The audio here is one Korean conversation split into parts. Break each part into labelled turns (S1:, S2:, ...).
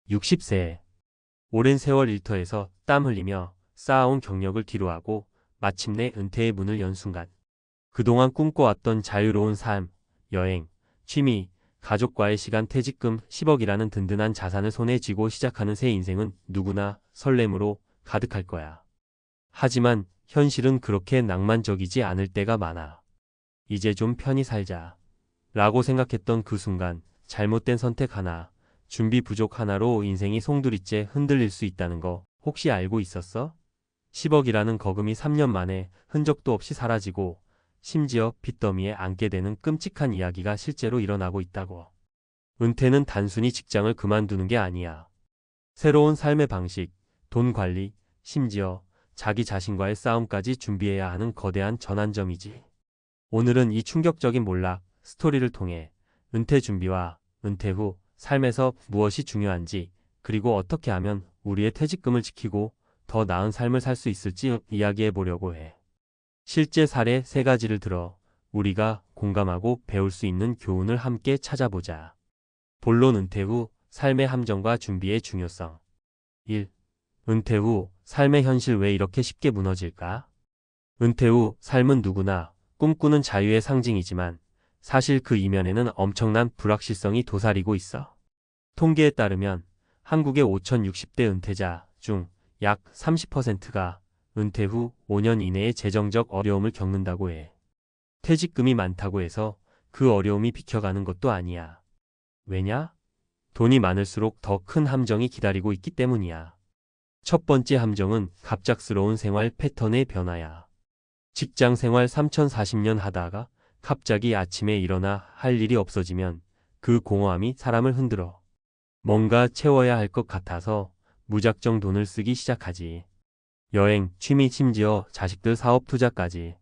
S1: 60세. 오랜 세월 일터에서 땀 흘리며 쌓아온 경력을 뒤로하고 마침내 은퇴의 문을 연 순간. 그동안 꿈꿔왔던 자유로운 삶, 여행, 취미, 가족과의 시간, 퇴직금 10억이라는 든든한 자산을 손에 쥐고 시작하는 새 인생은 누구나 설렘으로 가득할 거야. 하지만 현실은 그렇게 낭만적이지 않을 때가 많아. 이제 좀 편히 살자 라고 생각했던 그 순간 잘못된 선택 하나, 준비 부족 하나로 인생이 송두리째 흔들릴 수 있다는 거 혹시 알고 있었어? 10억이라는 거금이 3년 만에 흔적도 없이 사라지고 심지어 빚더미에 앉게 되는 끔찍한 이야기가 실제로 일어나고 있다고. 은퇴는 단순히 직장을 그만두는 게 아니야. 새로운 삶의 방식, 돈 관리, 심지어 자기 자신과의 싸움까지 준비해야 하는 거대한 전환점이지. 오늘은 이 충격적인 몰락, 스토리를 통해 은퇴 준비와 은퇴 후 삶에서 무엇이 중요한지, 그리고 어떻게 하면 우리의 퇴직금을 지키고 더 나은 삶을 살 수 있을지 이야기해 보려고 해. 실제 사례 3가지를 들어 우리가 공감하고 배울 수 있는 교훈을 함께 찾아보자. 본론: 은퇴 후 삶의 함정과 준비의 중요성. 1. 은퇴 후 삶의 현실 왜 이렇게 쉽게 무너질까? 은퇴 후 삶은 누구나 꿈꾸는 자유의 상징이지만 사실 그 이면에는 엄청난 불확실성이 도사리고 있어. 통계에 따르면 한국의 5,060대 은퇴자 중 약 30%가 은퇴 후 5년 이내에 재정적 어려움을 겪는다고 해. 퇴직금이 많다고 해서 그 어려움이 비켜가는 것도 아니야. 왜냐? 돈이 많을수록 더 큰 함정이 기다리고 있기 때문이야. 첫 번째 함정은 갑작스러운 생활 패턴의 변화야. 직장 생활 3040년 하다가 갑자기 아침에 일어나 할 일이 없어지면 그 공허함이 사람을 흔들어. 뭔가 채워야 할 것 같아서 무작정 돈을 쓰기 시작하지. 여행, 취미, 심지어 자식들 사업 투자까지.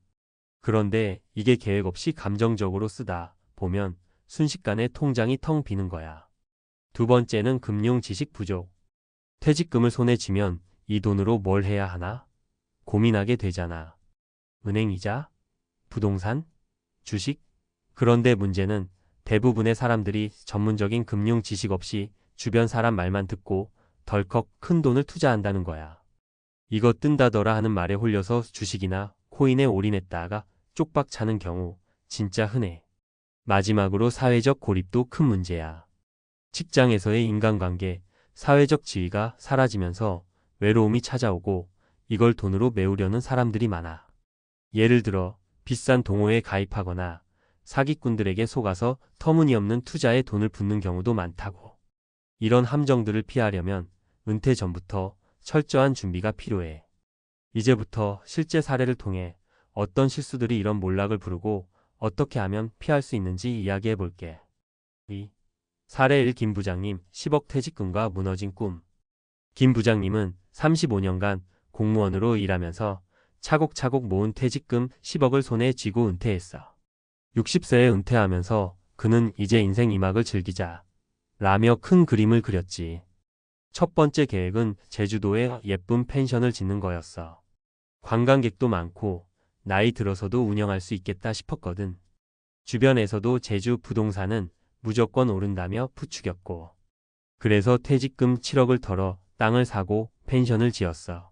S1: 그런데 이게 계획 없이 감정적으로 쓰다 보면 순식간에 통장이 텅 비는 거야. 두 번째는 금융 지식 부족. 퇴직금을 손에 쥐면 이 돈으로 뭘 해야 하나? 고민하게 되잖아. 은행 이자? 부동산? 주식? 그런데 문제는 대부분의 사람들이 전문적인 금융 지식 없이 주변 사람 말만 듣고 덜컥 큰 돈을 투자한다는 거야. 이거 뜬다더라 하는 말에 홀려서 주식이나 코인에 올인했다가 쪽박 차는 경우 진짜 흔해. 마지막으로 사회적 고립도 큰 문제야. 직장에서의 인간관계, 사회적 지위가 사라지면서 외로움이 찾아오고 이걸 돈으로 메우려는 사람들이 많아. 예를 들어 비싼 동호회에 가입하거나 사기꾼들에게 속아서 터무니없는 투자에 돈을 붓는 경우도 많다고. 이런 함정들을 피하려면 은퇴 전부터 철저한 준비가 필요해. 이제부터 실제 사례를 통해 어떤 실수들이 이런 몰락을 부르고 어떻게 하면 피할 수 있는지 이야기해 볼게. 2. 사례 1. 김 부장님, 10억 퇴직금과 무너진 꿈. 김 부장님은 35년간 공무원으로 일하면서 차곡차곡 모은 퇴직금 10억을 손에 쥐고 은퇴했어. 60세에 은퇴하면서 그는 이제 인생 2막을 즐기자 라며 큰 그림을 그렸지. 첫 번째 계획은 제주도에 예쁜 펜션을 짓는 거였어. 관광객도 많고 나이 들어서도 운영할 수 있겠다 싶었거든. 주변에서도 제주 부동산은 무조건 오른다며 부추겼고. 그래서 퇴직금 7억을 털어 땅을 사고 펜션을 지었어.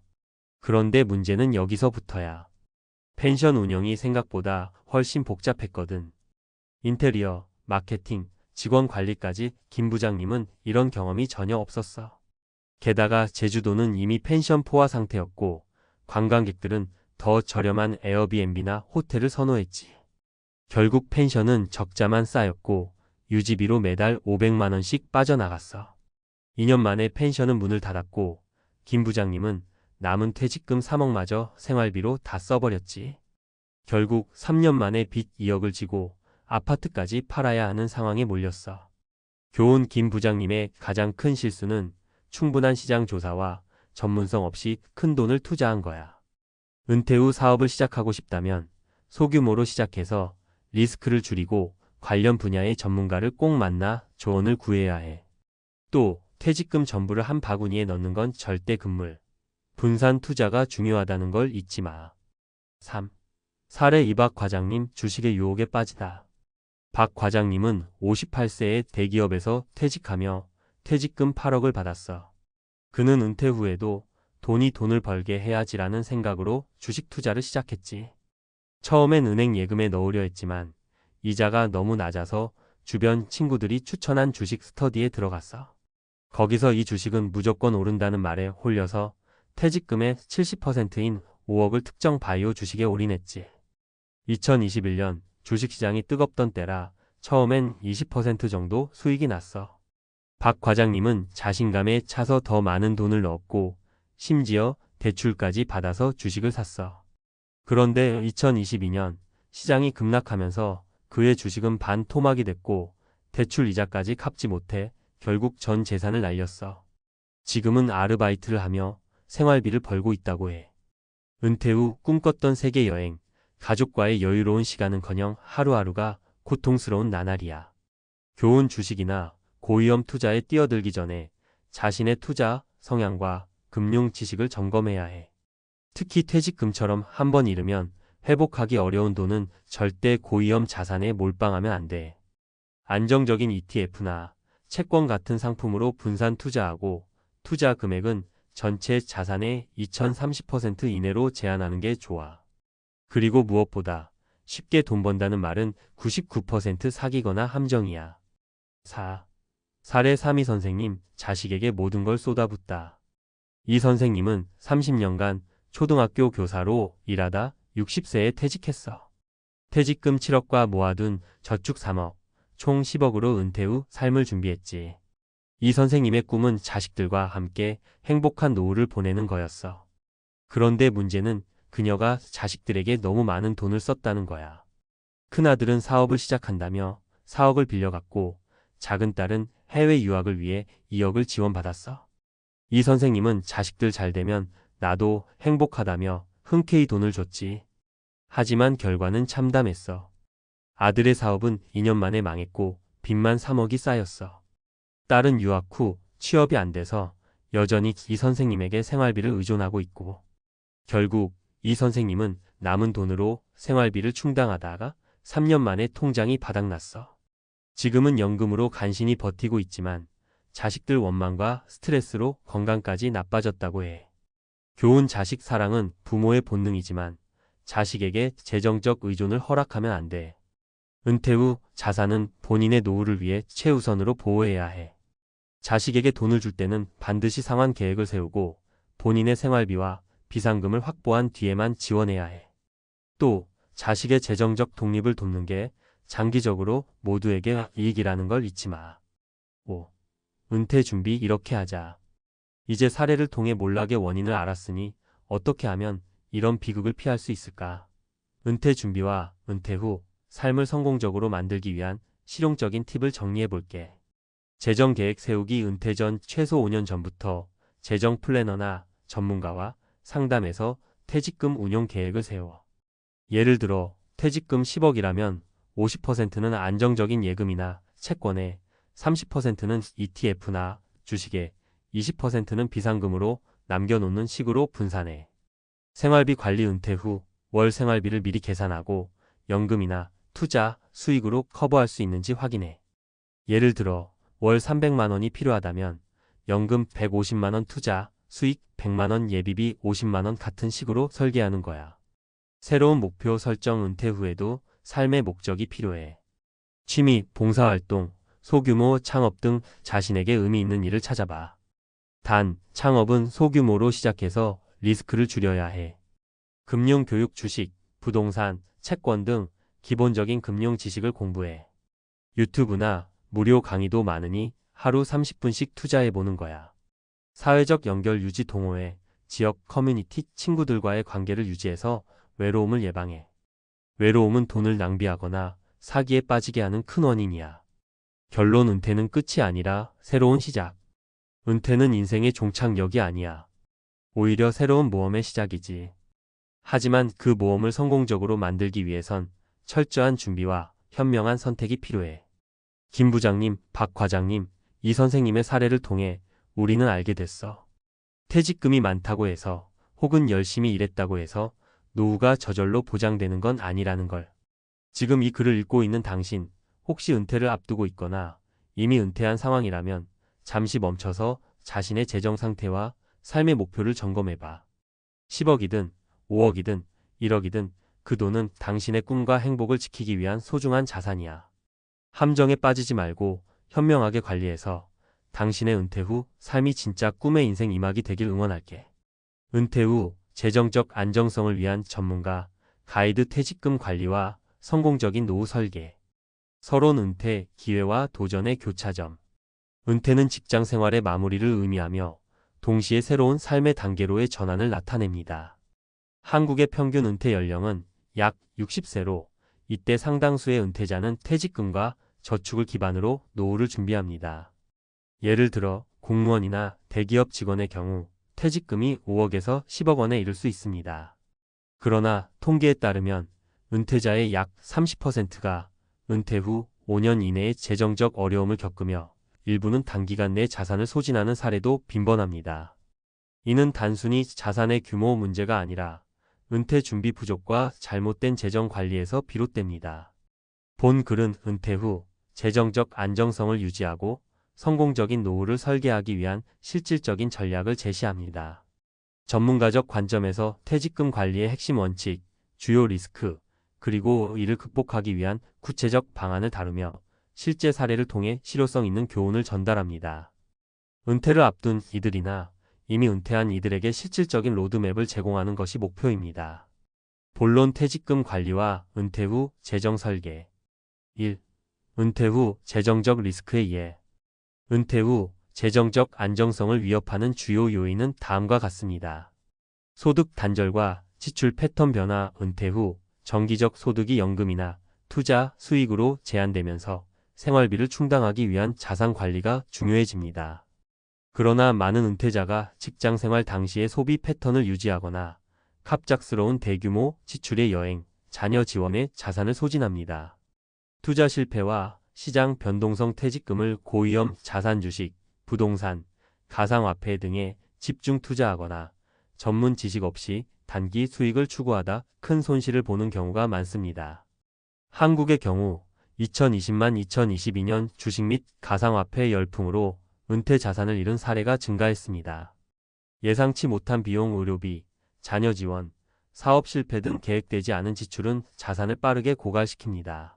S1: 그런데 문제는 여기서부터야. 펜션 운영이 생각보다 훨씬 복잡했거든. 인테리어, 마케팅, 직원 관리까지. 김 부장님은 이런 경험이 전혀 없었어. 게다가 제주도는 이미 펜션 포화 상태였고 관광객들은 더 저렴한 에어비앤비나 호텔을 선호했지. 결국 펜션은 적자만 쌓였고 유지비로 매달 500만 원씩 빠져나갔어. 2년 만에 펜션은 문을 닫았고 김 부장님은 남은 퇴직금 3억마저 생활비로 다 써버렸지. 결국 3년 만에 빚 2억을 지고 아파트까지 팔아야 하는 상황에 몰렸어. 교훈: 김 부장님의 가장 큰 실수는 충분한 시장 조사와 전문성 없이 큰 돈을 투자한 거야. 은퇴 후 사업을 시작하고 싶다면 소규모로 시작해서 리스크를 줄이고 관련 분야의 전문가를 꼭 만나 조언을 구해야 해. 또 퇴직금 전부를 한 바구니에 넣는 건 절대 금물. 분산 투자가 중요하다는 걸 잊지 마. 3. 사례 2. 박 과장님, 주식의 유혹에 빠지다. 박 과장님은 58세에 대기업에서 퇴직하며 퇴직금 8억을 받았어. 그는 은퇴 후에도 돈을 벌게 해야지라는 생각으로 주식 투자를 시작했지. 처음엔 은행 예금에 넣으려 했지만 이자가 너무 낮아서 주변 친구들이 추천한 주식 스터디에 들어갔어. 거기서 이 주식은 무조건 오른다는 말에 홀려서 퇴직금의 70%인 5억을 특정 바이오 주식에 올인했지. 2021년 주식시장이 뜨겁던 때라 처음엔 20% 정도 수익이 났어. 박 과장님은 자신감에 차서 더 많은 돈을 넣었고 심지어 대출까지 받아서 주식을 샀어. 그런데 2022년 시장이 급락하면서 그의 주식은 반토막이 됐고 대출 이자까지 갚지 못해 결국 전 재산을 날렸어. 지금은 아르바이트를 하며 생활비를 벌고 있다고 해. 은퇴 후 꿈꿨던 세계 여행, 가족과의 여유로운 시간은커녕 하루하루가 고통스러운 나날이야. 좋은 주식이나 고위험 투자에 뛰어들기 전에 자신의 투자 성향과 금융 지식을 점검해야 해. 특히 퇴직금처럼 한번 잃으면 회복하기 어려운 돈은 절대 고위험 자산에 몰빵하면 안 돼. 안정적인 ETF나 채권 같은 상품으로 분산 투자하고 투자 금액은 전체 자산의 2030% 이내로 제한하는 게 좋아. 그리고 무엇보다 쉽게 돈 번다는 말은 99% 사기거나 함정이야. 4. 사례 3이 선생님, 자식에게 모든 걸 쏟아붓다. 이 선생님은 30년간 초등학교 교사로 일하다 60세에 퇴직했어. 퇴직금 7억과 모아둔 저축 3억, 총 10억으로 은퇴 후 삶을 준비했지. 이 선생님의 꿈은 자식들과 함께 행복한 노후를 보내는 거였어. 그런데 문제는 그녀가 자식들에게 너무 많은 돈을 썼다는 거야. 큰아들은 사업을 시작한다며 4억을 빌려갔고 작은 딸은 해외 유학을 위해 2억을 지원받았어. 이 선생님은 자식들 잘 되면 나도 행복하다며 흔쾌히 돈을 줬지. 하지만 결과는 참담했어. 아들의 사업은 2년 만에 망했고 빚만 3억이 쌓였어. 딸은 유학 후 취업이 안 돼서 여전히 이 선생님에게 생활비를 의존하고 있고 결국 이 선생님은 남은 돈으로 생활비를 충당하다가 3년 만에 통장이 바닥났어. 지금은 연금으로 간신히 버티고 있지만 자식들 원망과 스트레스로 건강까지 나빠졌다고 해. 교훈 자식 사랑은 부모의 본능이지만 자식에게 재정적 의존을 허락하면 안 돼. 은퇴 후 자산은 본인의 노후를 위해 최우선으로 보호해야 해. 자식에게 돈을 줄 때는 반드시 상환 계획을 세우고 본인의 생활비와 비상금을 확보한 뒤에만 지원해야 해. 또 자식의 재정적 독립을 돕는 게 장기적으로 모두에게 이익이라는 걸 잊지 마. 5. 은퇴 준비 이렇게 하자. 이제 사례를 통해 몰락의 원인을 알았으니 어떻게 하면 이런 비극을 피할 수 있을까? 은퇴 준비와 은퇴 후 삶을 성공적으로 만들기 위한 실용적인 팁을 정리해 볼게. 재정 계획 세우기. 은퇴 전 최소 5년 전부터 재정 플래너나 전문가와 상담해서 퇴직금 운용 계획을 세워. 예를 들어 퇴직금 10억이라면 50%는 안정적인 예금이나 채권에, 30%는 ETF나 주식에, 20%는 비상금으로 남겨놓는 식으로 분산해. 생활비 관리. 은퇴 후 월 생활비를 미리 계산하고 연금이나 투자, 수익으로 커버할 수 있는지 확인해. 예를 들어 월 300만 원이 필요하다면 연금 150만 원, 투자, 수익 100만 원, 예비비 50만 원 같은 식으로 설계하는 거야. 새로운 목표 설정. 은퇴 후에도 삶의 목적이 필요해. 취미, 봉사활동, 소규모 창업 등 자신에게 의미 있는 일을 찾아봐. 단, 창업은 소규모로 시작해서 리스크를 줄여야 해. 금융교육, 주식, 부동산, 채권 등 기본적인 금융 지식을 공부해. 유튜브나 무료 강의도 많으니 하루 30분씩 투자해보는 거야. 사회적 연결 유지. 동호회, 지역 커뮤니티 친구들과의 관계를 유지해서 외로움을 예방해. 외로움은 돈을 낭비하거나 사기에 빠지게 하는 큰 원인이야. 결론. 은퇴는 끝이 아니라 새로운 시작. 은퇴는 인생의 종착역이 아니야. 오히려 새로운 모험의 시작이지. 하지만 그 모험을 성공적으로 만들기 위해선 철저한 준비와 현명한 선택이 필요해. 김 부장님, 박 과장님, 이 선생님의 사례를 통해 우리는 알게 됐어. 퇴직금이 많다고 해서 혹은 열심히 일했다고 해서 노후가 저절로 보장되는 건 아니라는 걸. 지금 이 글을 읽고 있는 당신, 혹시 은퇴를 앞두고 있거나 이미 은퇴한 상황이라면 잠시 멈춰서 자신의 재정 상태와 삶의 목표를 점검해봐. 10억이든 5억이든 1억이든 그 돈은 당신의 꿈과 행복을 지키기 위한 소중한 자산이야. 함정에 빠지지 말고 현명하게 관리해서 당신의 은퇴 후 삶이 진짜 꿈의 인생 이막이 되길 응원할게. 은퇴 후 재정적 안정성을 위한 전문가, 가이드 퇴직금 관리와 성공적인 노후 설계. 서론 은퇴, 기회와 도전의 교차점. 은퇴는 직장 생활의 마무리를 의미하며 동시에 새로운 삶의 단계로의 전환을 나타냅니다. 한국의 평균 은퇴 연령은 약 60세로 이때 상당수의 은퇴자는 퇴직금과 저축을 기반으로 노후를 준비합니다. 예를 들어 공무원이나 대기업 직원의 경우 퇴직금이 5억에서 10억 원에 이를 수 있습니다. 그러나 통계에 따르면 은퇴자의 약 30%가 은퇴 후 5년 이내에 재정적 어려움을 겪으며 일부는 단기간 내 자산을 소진하는 사례도 빈번합니다. 이는 단순히 자산의 규모 문제가 아니라 은퇴 준비 부족과 잘못된 재정 관리에서 비롯됩니다. 본 글은 은퇴 후 재정적 안정성을 유지하고 성공적인 노후를 설계하기 위한 실질적인 전략을 제시합니다. 전문가적 관점에서 퇴직금 관리의 핵심 원칙, 주요 리스크, 그리고 이를 극복하기 위한 구체적 방안을 다루며 실제 사례를 통해 실효성 있는 교훈을 전달합니다. 은퇴를 앞둔 이들이나 이미 은퇴한 이들에게 실질적인 로드맵을 제공하는 것이 목표입니다. 본론 퇴직금 관리와 은퇴 후 재정 설계. 1. 은퇴 후 재정적 리스크의 이해. 은퇴 후 재정적 안정성을 위협하는 주요 요인은 다음과 같습니다. 소득 단절과 지출 패턴 변화. 은퇴 후 정기적 소득이 연금이나 투자, 수익으로 제한되면서 생활비를 충당하기 위한 자산 관리가 중요해집니다. 그러나 많은 은퇴자가 직장 생활 당시의 소비 패턴을 유지하거나 갑작스러운 대규모 지출의 여행, 자녀 지원에 자산을 소진합니다. 투자 실패와 시장 변동성 퇴직금을 고위험 자산 주식, 부동산, 가상화폐 등에 집중 투자하거나 전문 지식 없이 단기 수익을 추구하다 큰 손실을 보는 경우가 많습니다. 한국의 경우 2022년 주식 및 가상화폐 열풍으로 은퇴 자산을 잃은 사례가 증가했습니다. 예상치 못한 비용, 의료비, 자녀 지원, 사업 실패 등 계획되지 않은 지출은 자산을 빠르게 고갈시킵니다.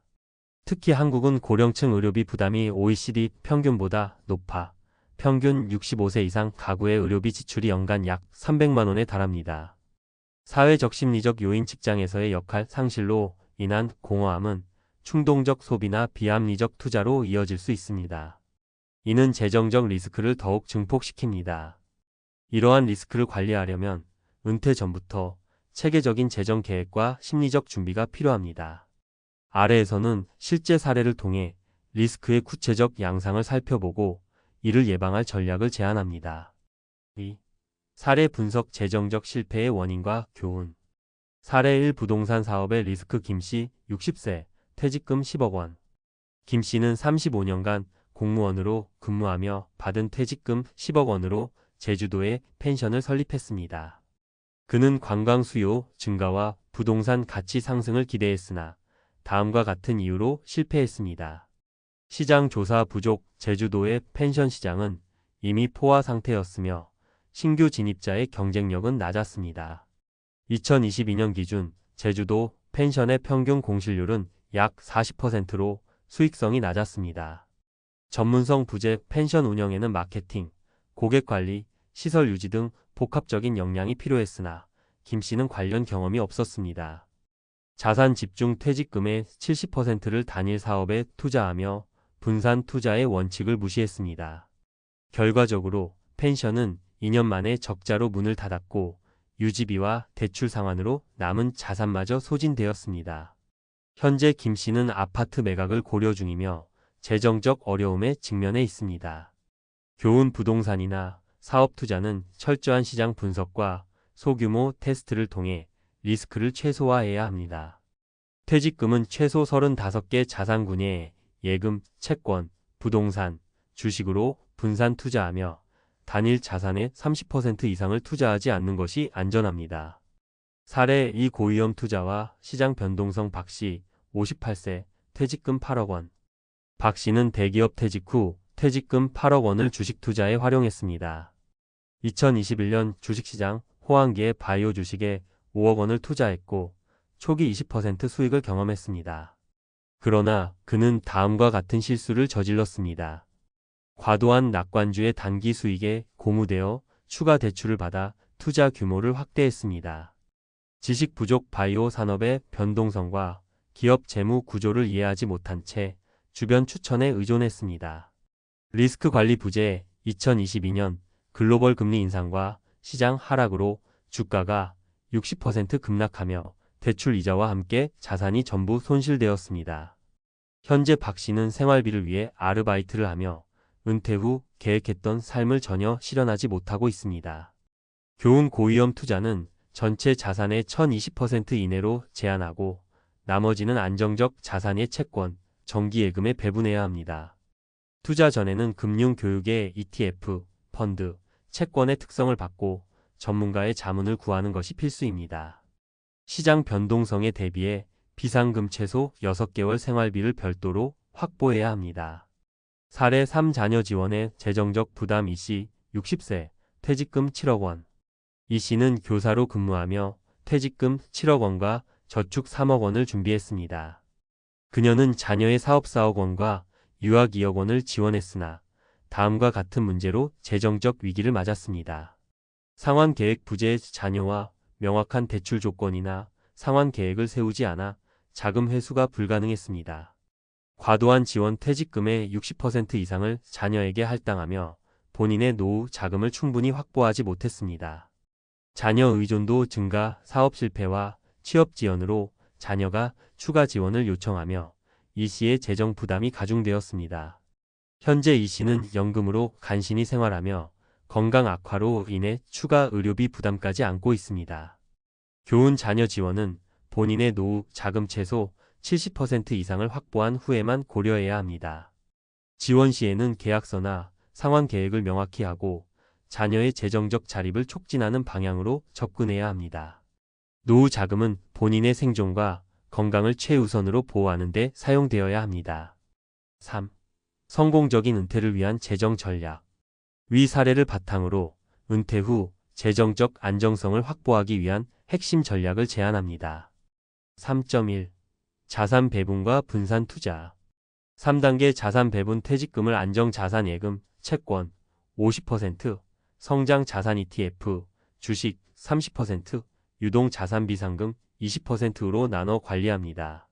S1: 특히 한국은 고령층 의료비 부담이 OECD 평균보다 높아 평균 65세 이상 가구의 의료비 지출이 연간 약 300만 원에 달합니다. 사회적 심리적 요인. 직장에서의 역할 상실로 인한 공허함은 충동적 소비나 비합리적 투자로 이어질 수 있습니다. 이는 재정적 리스크를 더욱 증폭시킵니다. 이러한 리스크를 관리하려면 은퇴 전부터 체계적인 재정 계획과 심리적 준비가 필요합니다. 아래에서는 실제 사례를 통해 리스크의 구체적 양상을 살펴보고 이를 예방할 전략을 제안합니다. 2. 사례 분석. 재정적 실패의 원인과 교훈. 사례 1. 부동산 사업의 리스크. 김씨 60세, 퇴직금 10억 원. 김씨는 35년간 공무원으로 근무하며 받은 퇴직금 10억 원으로 제주도에 펜션을 설립했습니다. 그는 관광 수요 증가와 부동산 가치 상승을 기대했으나 다음과 같은 이유로 실패했습니다. 시장 조사 부족. 제주도의 펜션 시장은 이미 포화 상태였으며 신규 진입자의 경쟁력은 낮았습니다. 2022년 기준 제주도 펜션의 평균 공실률은 약 40%로 수익성이 낮았습니다. 전문성 부재. 펜션 운영에는 마케팅, 고객 관리, 시설 유지 등 복합적인 역량이 필요했으나 김씨는 관련 경험이 없었습니다. 자산 집중. 퇴직금의 70%를 단일 사업에 투자하며 분산 투자의 원칙을 무시했습니다. 결과적으로 펜션은 2년 만에 적자로 문을 닫았고 유지비와 대출 상환으로 남은 자산마저 소진되었습니다. 현재 김씨는 아파트 매각을 고려 중이며 재정적 어려움에 직면해 있습니다. 교훈. 부동산이나 사업 투자는 철저한 시장 분석과 소규모 테스트를 통해 리스크를 최소화해야 합니다. 퇴직금은 최소 35개 자산군에 예금, 채권, 부동산, 주식으로 분산 투자하며 단일 자산의 30% 이상을 투자하지 않는 것이 안전합니다. 사례 2. 고위험 투자와 시장 변동성. 박씨 58세, 퇴직금 8억 원. 박씨는 대기업 퇴직 후 퇴직금 8억 원을 주식 투자에 활용했습니다. 2021년 주식시장 호황기에 바이오 주식에 5억 원을 투자했고 초기 20% 수익을 경험했습니다. 그러나 그는 다음과 같은 실수를 저질렀습니다. 과도한 낙관주의 단기 수익에 고무되어 추가 대출을 받아 투자 규모를 확대했습니다. 지식 부족 바이오 산업의 변동성과 기업 재무 구조를 이해하지 못한 채 주변 추천에 의존했습니다. 리스크 관리 부재 2022년 글로벌 금리 인상과 시장 하락으로 주가가 60% 급락하며 대출 이자와 함께 자산이 전부 손실되었습니다. 현재 박 씨는 생활비를 위해 아르바이트를 하며 은퇴 후 계획했던 삶을 전혀 실현하지 못하고 있습니다. 교훈 고위험 투자는 전체 자산의 1020% 이내로 제한하고 나머지는 안정적 자산의 채권, 정기예금에 배분해야 합니다. 투자 전에는 금융교육의 ETF, 펀드, 채권의 특성을 받고 전문가의 자문을 구하는 것이 필수입니다. 시장 변동성에 대비해 비상금 최소 6개월 생활비를 별도로 확보해야 합니다. 사례 3자녀 지원의 재정적 부담 이씨 60세, 퇴직금 7억 원. 이씨는 교사로 근무하며 퇴직금 7억 원과 저축 3억 원을 준비했습니다. 그녀는 자녀의 사업 4억 원과 유학 2억 원을 지원했으나 다음과 같은 문제로 재정적 위기를 맞았습니다. 상환 계획 부재 자녀와 명확한 대출 조건이나 상환 계획을 세우지 않아 자금 회수가 불가능했습니다. 과도한 지원 퇴직금의 60% 이상을 자녀에게 할당하며 본인의 노후 자금을 충분히 확보하지 못했습니다. 자녀 의존도 증가, 사업 실패와 취업 지연으로 자녀가 추가 지원을 요청하며 이 씨의 재정 부담이 가중되었습니다. 현재 이 씨는 연금으로 간신히 생활하며 건강 악화로 인해 추가 의료비 부담까지 안고 있습니다. 교훈 자녀 지원은 본인의 노후 자금 최소 70% 이상을 확보한 후에만 고려해야 합니다. 지원 시에는 계약서나 상환 계획을 명확히 하고 자녀의 재정적 자립을 촉진하는 방향으로 접근해야 합니다. 노후 자금은 본인의 생존과 건강을 최우선으로 보호하는 데 사용되어야 합니다. 3. 성공적인 은퇴를 위한 재정 전략. 위 사례를 바탕으로 은퇴 후 재정적 안정성을 확보하기 위한 핵심 전략을 제안합니다. 3.1. 자산 배분과 분산 투자. 3단계 자산 배분 퇴직금을 안정자산 예금, 채권 50%, 성장 자산 ETF, 주식 30%, 유동 자산 비상금 20%로 나눠 관리합니다.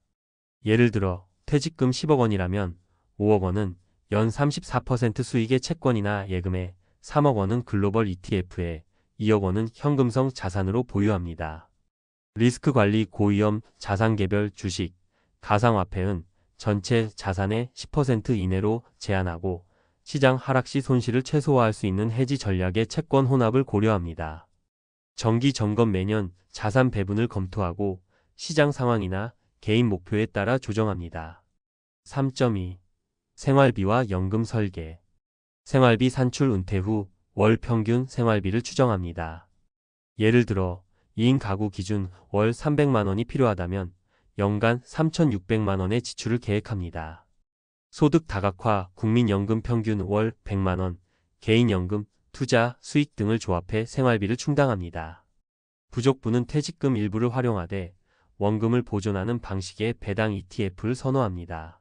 S1: 예를 들어 퇴직금 10억 원이라면 5억 원은 연 34% 수익의 채권이나 예금에 3억 원은 글로벌 ETF에 2억 원은 현금성 자산으로 보유합니다. 리스크 관리 고위험 자산 개별 주식, 가상화폐는 전체 자산의 10% 이내로 제한하고 시장 하락 시 손실을 최소화할 수 있는 해지 전략의 채권 혼합을 고려합니다. 정기 점검 매년 자산 배분을 검토하고 시장 상황이나 개인 목표에 따라 조정합니다. 3.2. 생활비와 연금 설계. 생활비 산출 은퇴 후 월 평균 생활비를 추정합니다. 예를 들어 2인 가구 기준 월 300만 원이 필요하다면 연간 3,600만 원의 지출을 계획합니다. 소득 다각화, 국민연금 평균 월 100만 원, 개인연금, 투자, 수익 등을 조합해 생활비를 충당합니다. 부족분은 퇴직금 일부를 활용하되 원금을 보존하는 방식의 배당 ETF를 선호합니다.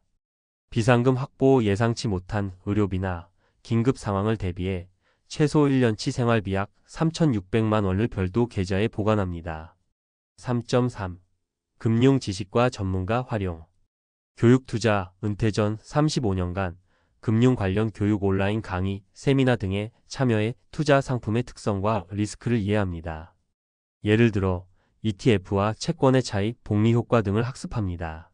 S1: 비상금 확보 예상치 못한 의료비나 긴급 상황을 대비해 최소 1년치 생활비 약 3,600만 원을 별도 계좌에 보관합니다. 3.3. 금융 지식과 전문가 활용. 교육 투자, 은퇴 전 35년간 금융 관련 교육 온라인 강의, 세미나 등에 참여해 투자 상품의 특성과 리스크를 이해합니다. 예를 들어 ETF와 채권의 차이, 복리 효과 등을 학습합니다.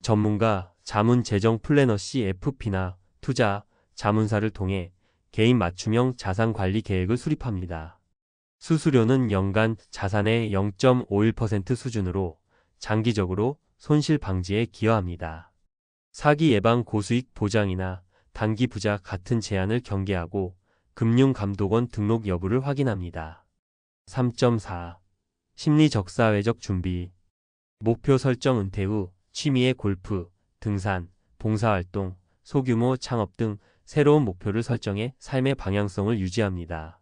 S1: 전문가, 자문 재정 플래너 CFP나 투자, 자문사를 통해 개인 맞춤형 자산 관리 계획을 수립합니다. 수수료는 연간 자산의 0.51% 수준으로 장기적으로 손실 방지에 기여합니다. 사기 예방 고수익 보장이나 단기 부자 같은 제한을 경계하고 금융감독원 등록 여부를 확인합니다. 3.4. 심리적 사회적 준비. 목표 설정 은퇴 후 취미의 골프, 등산, 봉사활동, 소규모 창업 등 새로운 목표를 설정해 삶의 방향성을 유지합니다.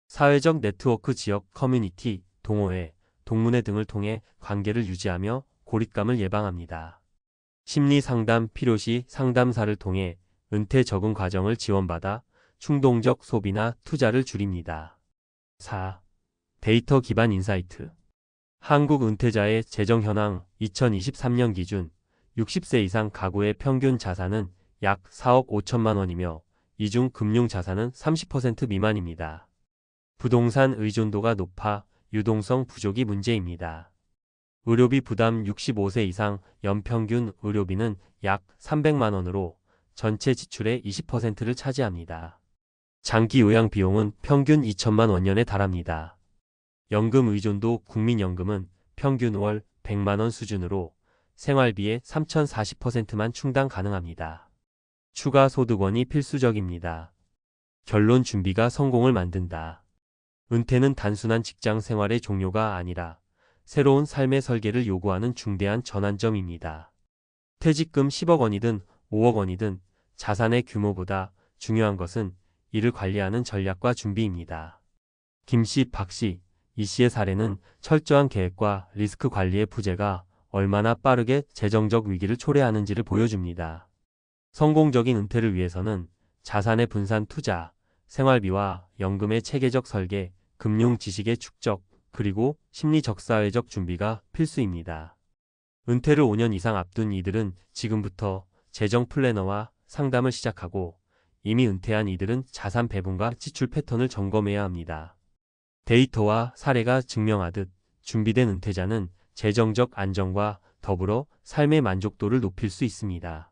S1: 사회적 네트워크, 지역 커뮤니티, 동호회, 동문회 등을 통해 관계를 유지하며 고립감을 예방합니다. 심리 상담 필요시 상담사를 통해 은퇴 적응 과정을 지원받아 충동적 소비나 투자를 줄입니다. 4. 데이터 기반 인사이트. 한국 은퇴자의 재정 현황. 2023년 기준 60세 이상 가구의 평균 자산은 약 4억 5천만 원이며 이 중 금융 자산은 30% 미만입니다. 부동산 의존도가 높아 유동성 부족이 문제입니다. 의료비 부담. 65세 이상 연평균 의료비는 약 300만 원으로 전체 지출의 20%를 차지합니다. 장기 요양 비용은 평균 2천만 원년에 달합니다. 연금 의존도. 국민연금은 평균 월 100만 원 수준으로 생활비의 3,040%만 충당 가능합니다. 추가 소득원이 필수적입니다. 결론. 준비가 성공을 만든다. 은퇴는 단순한 직장 생활의 종료가 아니라 새로운 삶의 설계를 요구하는 중대한 전환점입니다. 퇴직금 10억 원이든 5억 원이든 자산의 규모보다 중요한 것은 이를 관리하는 전략과 준비입니다. 김씨, 박씨, 이씨의 사례는 철저한 계획과 리스크 관리의 부재가 얼마나 빠르게 재정적 위기를 초래하는지를 보여줍니다. 성공적인 은퇴를 위해서는 자산의 분산 투자, 생활비와 연금의 체계적 설계, 금융 지식의 축적, 그리고 심리적 사회적 준비가 필수입니다. 은퇴를 5년 이상 앞둔 이들은 지금부터 재정 플래너와 상담을 시작하고 이미 은퇴한 이들은 자산 배분과 지출 패턴을 점검해야 합니다. 데이터와 사례가 증명하듯 준비된 은퇴자는 재정적 안정과 더불어 삶의 만족도를 높일 수 있습니다.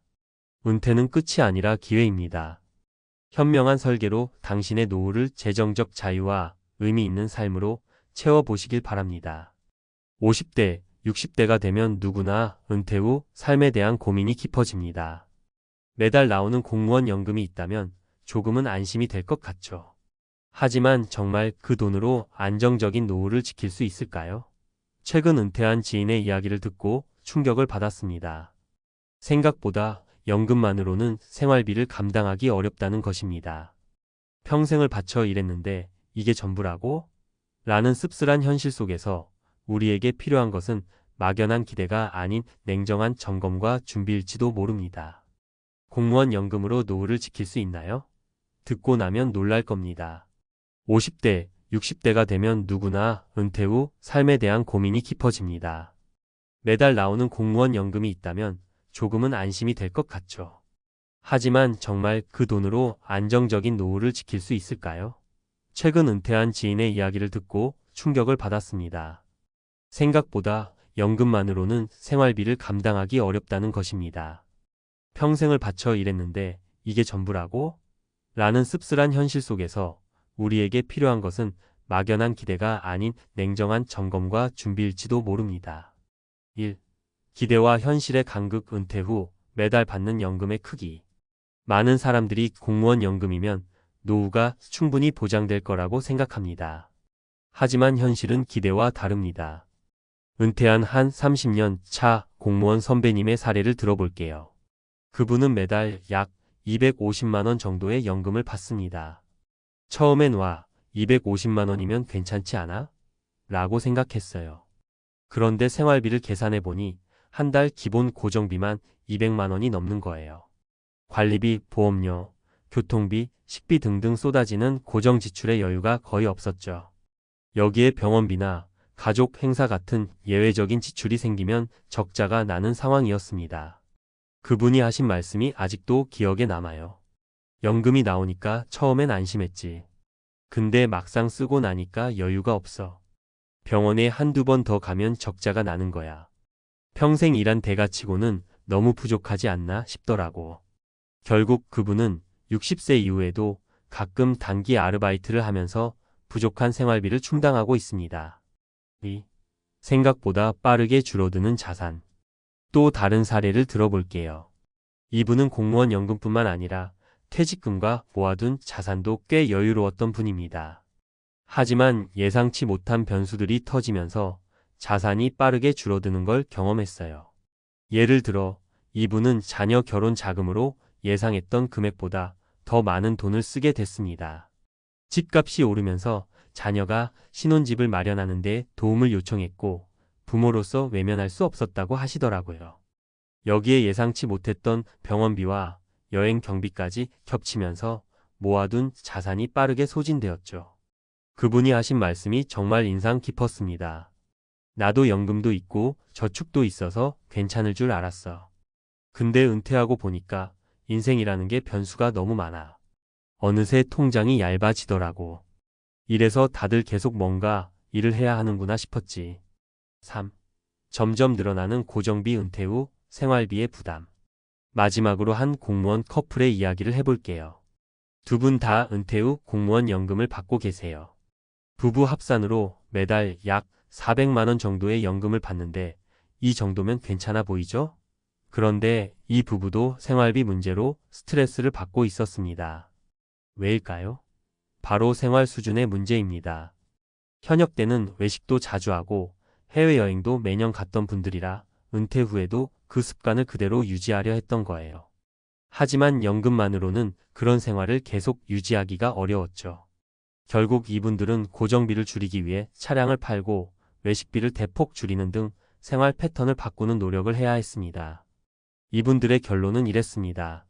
S1: 은퇴는 끝이 아니라 기회입니다. 현명한 설계로 당신의 노후를 재정적 자유와 의미 있는 삶으로 채워보시길 바랍니다. 50대, 60대가 되면 누구나 은퇴 후 삶에 대한 고민이 깊어집니다. 매달 나오는 공무원 연금이 있다면 조금은 안심이 될 것 같죠. 하지만 정말 그 돈으로 안정적인 노후를 지킬 수 있을까요? 최근 은퇴한 지인의 이야기를 듣고 충격을 받았습니다. 생각보다 연금만으로는 생활비를 감당하기 어렵다는 것입니다. 평생을 바쳐 일했는데 이게 전부라고? 라는 씁쓸한 현실 속에서 우리에게 필요한 것은 막연한 기대가 아닌 냉정한 점검과 준비일지도 모릅니다. 공무원 연금으로 노후를 지킬 수 있나요? 듣고 나면 놀랄 겁니다. 50대, 60대가 되면 누구나 은퇴 후 삶에 대한 고민이 깊어집니다. 매달 나오는 공무원 연금이 있다면 조금은 안심이 될 것 같죠. 하지만 정말 그 돈으로 안정적인 노후를 지킬 수 있을까요? 최근 은퇴한 지인의 이야기를 듣고 충격을 받았습니다. 생각보다 연금만으로는 생활비를 감당하기 어렵다는 것입니다. 평생을 바쳐 일했는데 이게 전부라고? 라는 씁쓸한 현실 속에서 우리에게 필요한 것은 막연한 기대가 아닌 냉정한 점검과 준비일지도 모릅니다. 1. 기대와 현실의 간극. 은퇴 후 매달 받는 연금의 크기. 많은 사람들이 공무원 연금이면 노후가 충분히 보장될 거라고 생각합니다. 하지만 현실은 기대와 다릅니다. 은퇴한 한 30년 차 공무원 선배님의 사례를 들어볼게요. 그분은 매달 약 250만 원 정도의 연금을 받습니다. 처음엔 250만 원이면 괜찮지 않아? 라고 생각했어요. 그런데 생활비를 계산해 보니 한 달 기본 고정비만 200만 원이 넘는 거예요. 관리비, 보험료, 교통비, 식비 등등 쏟아지는 고정 지출의 여유가 거의 없었죠. 여기에 병원비나 가족 행사 같은 예외적인 지출이 생기면 적자가 나는 상황이었습니다. 그분이 하신 말씀이 아직도 기억에 남아요. 연금이 나오니까 처음엔 안심했지. 근데 막상 쓰고 나니까 여유가 없어. 병원에 한두 번 더 가면 적자가 나는 거야. 평생 일한 대가치고는 너무 부족하지 않나 싶더라고. 결국 그분은 60세 이후에도 가끔 단기 아르바이트를 하면서 부족한 생활비를 충당하고 있습니다. 2. 생각보다 빠르게 줄어드는 자산. 또 다른 사례를 들어볼게요. 이분은 공무원 연금뿐만 아니라 퇴직금과 모아둔 자산도 꽤 여유로웠던 분입니다. 하지만 예상치 못한 변수들이 터지면서 자산이 빠르게 줄어드는 걸 경험했어요. 예를 들어 이분은 자녀 결혼 자금으로 예상했던 금액보다 더 많은 돈을 쓰게 됐습니다. 집값이 오르면서 자녀가 신혼집을 마련하는데 도움을 요청했고 부모로서 외면할 수 없었다고 하시더라고요. 여기에 예상치 못했던 병원비와 여행 경비까지 겹치면서 모아둔 자산이 빠르게 소진되었죠. 그분이 하신 말씀이 정말 인상 깊었습니다. 나도 연금도 있고 저축도 있어서 괜찮을 줄 알았어. 근데 은퇴하고 보니까 인생이라는 게 변수가 너무 많아. 어느새 통장이 얇아지더라고. 이래서 다들 계속 뭔가 일을 해야 하는구나 싶었지. 3. 점점 늘어나는 고정비 은퇴 후 생활비의 부담. 마지막으로 한 공무원 커플의 이야기를 해볼게요. 두 분 다 은퇴 후 공무원 연금을 받고 계세요. 부부 합산으로 매달 약 400만 원 정도의 연금을 받는데 이 정도면 괜찮아 보이죠? 그런데 이 부부도 생활비 문제로 스트레스를 받고 있었습니다. 왜일까요? 바로 생활 수준의 문제입니다. 현역 때는 외식도 자주 하고 해외여행도 매년 갔던 분들이라 은퇴 후에도 그 습관을 그대로 유지하려 했던 거예요. 하지만 연금만으로는 그런 생활을 계속 유지하기가 어려웠죠. 결국 이분들은 고정비를 줄이기 위해 차량을 팔고 외식비를 대폭 줄이는 등 생활 패턴을 바꾸는 노력을 해야 했습니다. 이분들의 결론은 이랬습니다.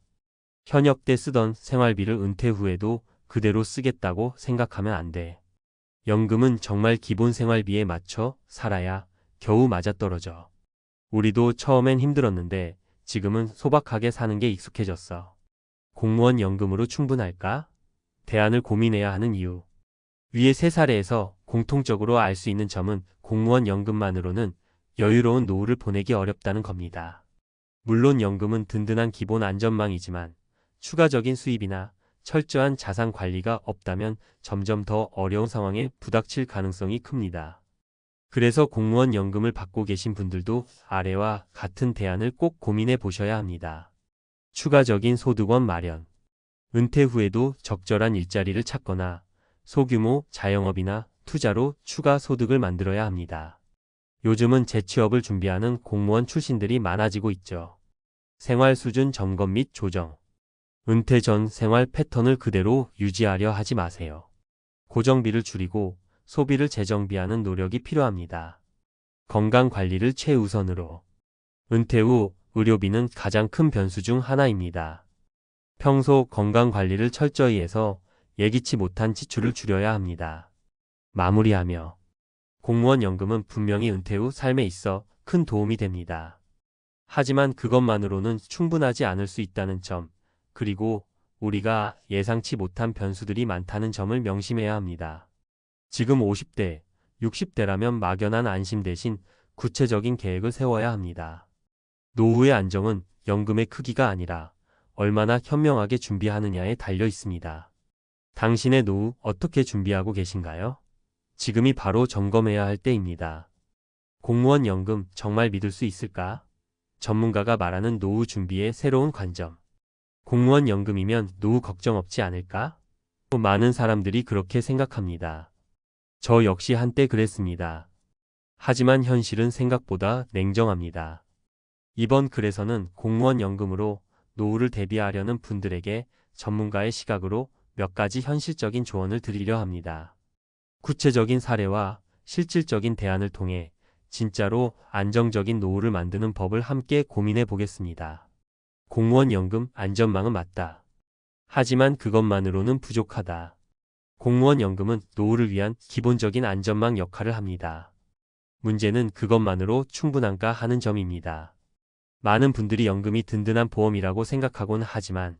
S1: 현역 때 쓰던 생활비를 은퇴 후에도 그대로 쓰겠다고 생각하면 안 돼. 연금은 정말 기본 생활비에 맞춰 살아야 겨우 맞아떨어져. 우리도 처음엔 힘들었는데 지금은 소박하게 사는 게 익숙해졌어. 공무원 연금으로 충분할까? 대안을 고민해야 하는 이유. 위의 세 사례에서 공통적으로 알 수 있는 점은 공무원 연금만으로는 여유로운 노후를 보내기 어렵다는 겁니다. 물론 연금은 든든한 기본 안전망이지만 추가적인 수입이나 철저한 자산 관리가 없다면 점점 더 어려운 상황에 부닥칠 가능성이 큽니다. 그래서 공무원 연금을 받고 계신 분들도 아래와 같은 대안을 꼭 고민해 보셔야 합니다. 추가적인 소득원 마련. 은퇴 후에도 적절한 일자리를 찾거나 소규모 자영업이나 투자로 추가 소득을 만들어야 합니다. 요즘은 재취업을 준비하는 공무원 출신들이 많아지고 있죠. 생활 수준 점검 및 조정. 은퇴 전 생활 패턴을 그대로 유지하려 하지 마세요. 고정비를 줄이고 소비를 재정비하는 노력이 필요합니다. 건강 관리를 최우선으로. 은퇴 후 의료비는 가장 큰 변수 중 하나입니다. 평소 건강 관리를 철저히 해서 예기치 못한 지출을 줄여야 합니다. 마무리하며 공무원 연금은 분명히 은퇴 후 삶에 있어 큰 도움이 됩니다. 하지만 그것만으로는 충분하지 않을 수 있다는 점, 그리고 우리가 예상치 못한 변수들이 많다는 점을 명심해야 합니다. 지금 50대, 60대라면 막연한 안심 대신 구체적인 계획을 세워야 합니다. 노후의 안정은 연금의 크기가 아니라 얼마나 현명하게 준비하느냐에 달려 있습니다. 당신의 노후 어떻게 준비하고 계신가요? 지금이 바로 점검해야 할 때입니다. 공무원 연금 정말 믿을 수 있을까? 전문가가 말하는 노후 준비의 새로운 관점. 공무원 연금이면 노후 걱정 없지 않을까? 많은 사람들이 그렇게 생각합니다. 저 역시 한때 그랬습니다. 하지만 현실은 생각보다 냉정합니다. 이번 글에서는 공무원 연금으로 노후를 대비하려는 분들에게 전문가의 시각으로 몇 가지 현실적인 조언을 드리려 합니다. 구체적인 사례와 실질적인 대안을 통해 진짜로 안정적인 노후를 만드는 법을 함께 고민해 보겠습니다. 공무원 연금 안전망은 맞다. 하지만 그것만으로는 부족하다. 공무원 연금은 노후를 위한 기본적인 안전망 역할을 합니다. 문제는 그것만으로 충분한가 하는 점입니다. 많은 분들이 연금이 든든한 보험이라고 생각하곤 하지만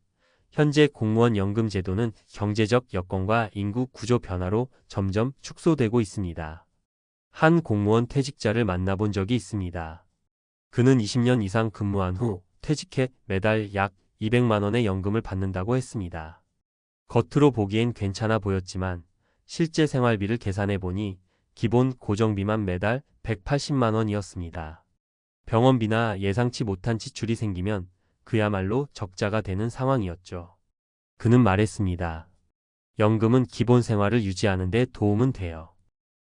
S1: 현재 공무원 연금 제도는 경제적 여건과 인구 구조 변화로 점점 축소되고 있습니다. 한 공무원 퇴직자를 만나본 적이 있습니다. 그는 20년 이상 근무한 후 퇴직해 매달 약 200만 원의 연금을 받는다고 했습니다. 겉으로 보기엔 괜찮아 보였지만 실제 생활비를 계산해 보니 기본 고정비만 매달 180만 원이었습니다. 병원비나 예상치 못한 지출이 생기면 그야말로 적자가 되는 상황이었죠. 그는 말했습니다. 연금은 기본 생활을 유지하는 데 도움은 돼요.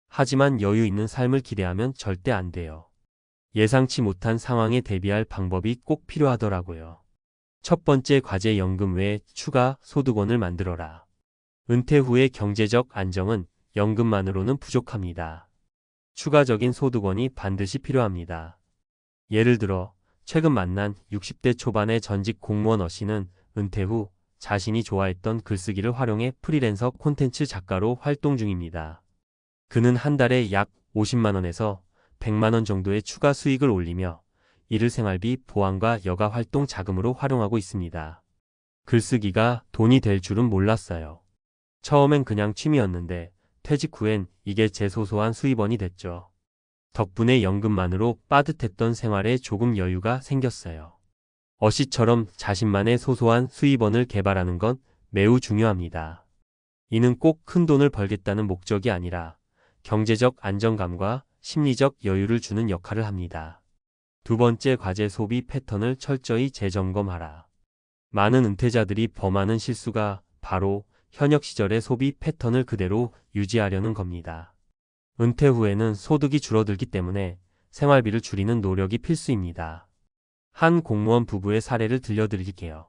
S1: 하지만 여유 있는 삶을 기대하면 절대 안 돼요. 예상치 못한 상황에 대비할 방법이 꼭 필요하더라고요. 첫 번째 과제 연금 외에 추가 소득원을 만들어라. 은퇴 후의 경제적 안정은 연금만으로는 부족합니다. 추가적인 소득원이 반드시 필요합니다. 예를 들어 최근 만난 60대 초반의 전직 공무원 어씨는 은퇴 후 자신이 좋아했던 글쓰기를 활용해 프리랜서 콘텐츠 작가로 활동 중입니다. 그는 한 달에 약 50만 원에서 100만 원 정도의 추가 수익을 올리며 이를 생활비, 보안과 여가 활동 자금으로 활용하고 있습니다. 글쓰기가 돈이 될 줄은 몰랐어요. 처음엔 그냥 취미였는데 퇴직 후엔 이게 제 소소한 수입원이 됐죠. 덕분에 연금만으로 빠듯했던 생활에 조금 여유가 생겼어요. 어씨처럼 자신만의 소소한 수입원을 개발하는 건 매우 중요합니다. 이는 꼭 큰 돈을 벌겠다는 목적이 아니라 경제적 안정감과 심리적 여유를 주는 역할을 합니다. 두 번째 과제 소비 패턴을 철저히 재점검하라. 많은 은퇴자들이 범하는 실수가 바로 현역 시절의 소비 패턴을 그대로 유지하려는 겁니다. 은퇴 후에는 소득이 줄어들기 때문에 생활비를 줄이는 노력이 필수입니다. 한 공무원 부부의 사례를 들려드릴게요.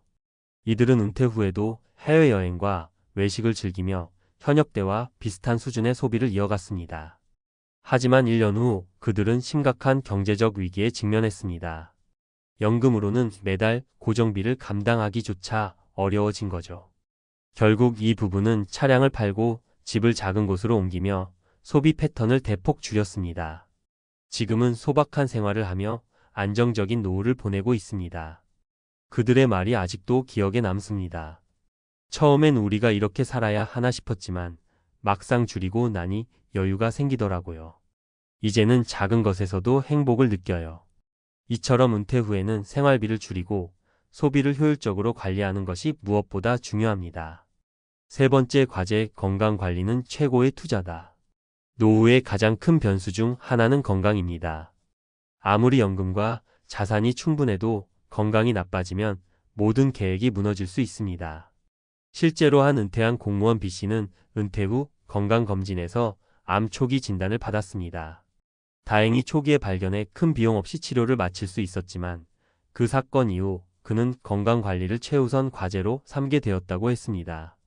S1: 이들은 은퇴 후에도 해외여행과 외식을 즐기며 현역 때와 비슷한 수준의 소비를 이어갔습니다. 하지만 1년 후 그들은 심각한 경제적 위기에 직면했습니다. 연금으로는 매달 고정비를 감당하기조차 어려워진 거죠. 결국 이 부부는 차량을 팔고 집을 작은 곳으로 옮기며 소비 패턴을 대폭 줄였습니다. 지금은 소박한 생활을 하며 안정적인 노후를 보내고 있습니다. 그들의 말이 아직도 기억에 남습니다. 처음엔 우리가 이렇게 살아야 하나 싶었지만 막상 줄이고 나니 여유가 생기더라고요. 이제는 작은 것에서도 행복을 느껴요. 이처럼 은퇴 후에는 생활비를 줄이고 소비를 효율적으로 관리하는 것이 무엇보다 중요합니다. 세 번째 과제, 건강관리는 최고의 투자다. 노후의 가장 큰 변수 중 하나는 건강입니다. 아무리 연금과 자산이 충분해도 건강이 나빠지면 모든 계획이 무너질 수 있습니다. 실제로 한 은퇴한 공무원 B씨는 은퇴 후 건강검진에서 암 초기 진단을 받았습니다. 다행히 초기에 발견해 큰 비용 없이 치료를 마칠 수 있었지만 그 사건 이후 그는 건강관리를 최우선 과제로 삼게 되었다고 했습니다.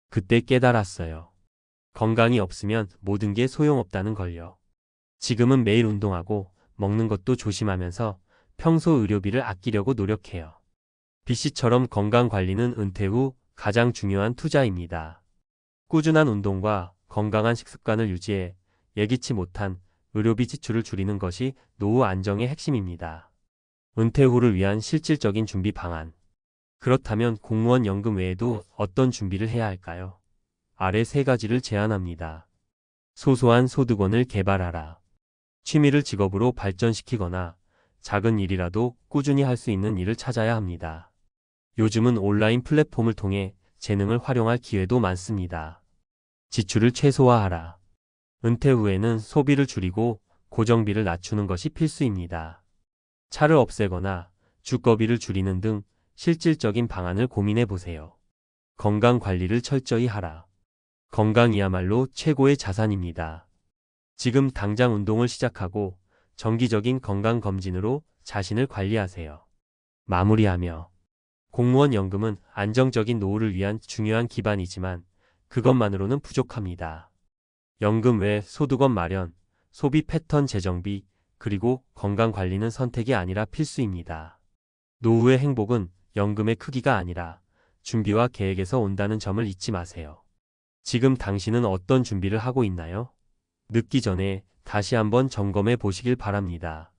S1: 그때 깨달았어요. 건강이 없으면 모든 게 소용없다는 걸요. 지금은 매일 운동하고 먹는 것도 조심하면서 평소 의료비를 아끼려고 노력해요. B씨처럼 건강관리는 은퇴 후 가장 중요한 투자입니다. 꾸준한 운동과 건강한 식습관을 유지해 예기치 못한 의료비 지출을 줄이는 것이 노후 안정의 핵심입니다. 은퇴 후를 위한 실질적인 준비 방안. 그렇다면 공무원 연금 외에도 어떤 준비를 해야 할까요? 아래 세 가지를 제안합니다. 소소한 소득원을 개발하라. 취미를 직업으로 발전시키거나 작은 일이라도 꾸준히 할 수 있는 일을 찾아야 합니다. 요즘은 온라인 플랫폼을 통해 재능을 활용할 기회도 많습니다. 지출을 최소화하라. 은퇴 후에는 소비를 줄이고 고정비를 낮추는 것이 필수입니다. 차를 없애거나 주거비를 줄이는 등 실질적인 방안을 고민해 보세요. 건강 관리를 철저히 하라. 건강이야말로 최고의 자산입니다. 지금 당장 운동을 시작하고 정기적인 건강검진으로 자신을 관리하세요. 마무리하며 공무원 연금은 안정적인 노후를 위한 중요한 기반이지만 그것만으로는 부족합니다. 연금 외 소득원 마련, 소비 패턴 재정비, 그리고 건강관리는 선택이 아니라 필수입니다. 노후의 행복은 연금의 크기가 아니라 준비와 계획에서 온다는 점을 잊지 마세요. 지금 당신은 어떤 준비를 하고 있나요? 늦기 전에 다시 한번 점검해 보시길 바랍니다.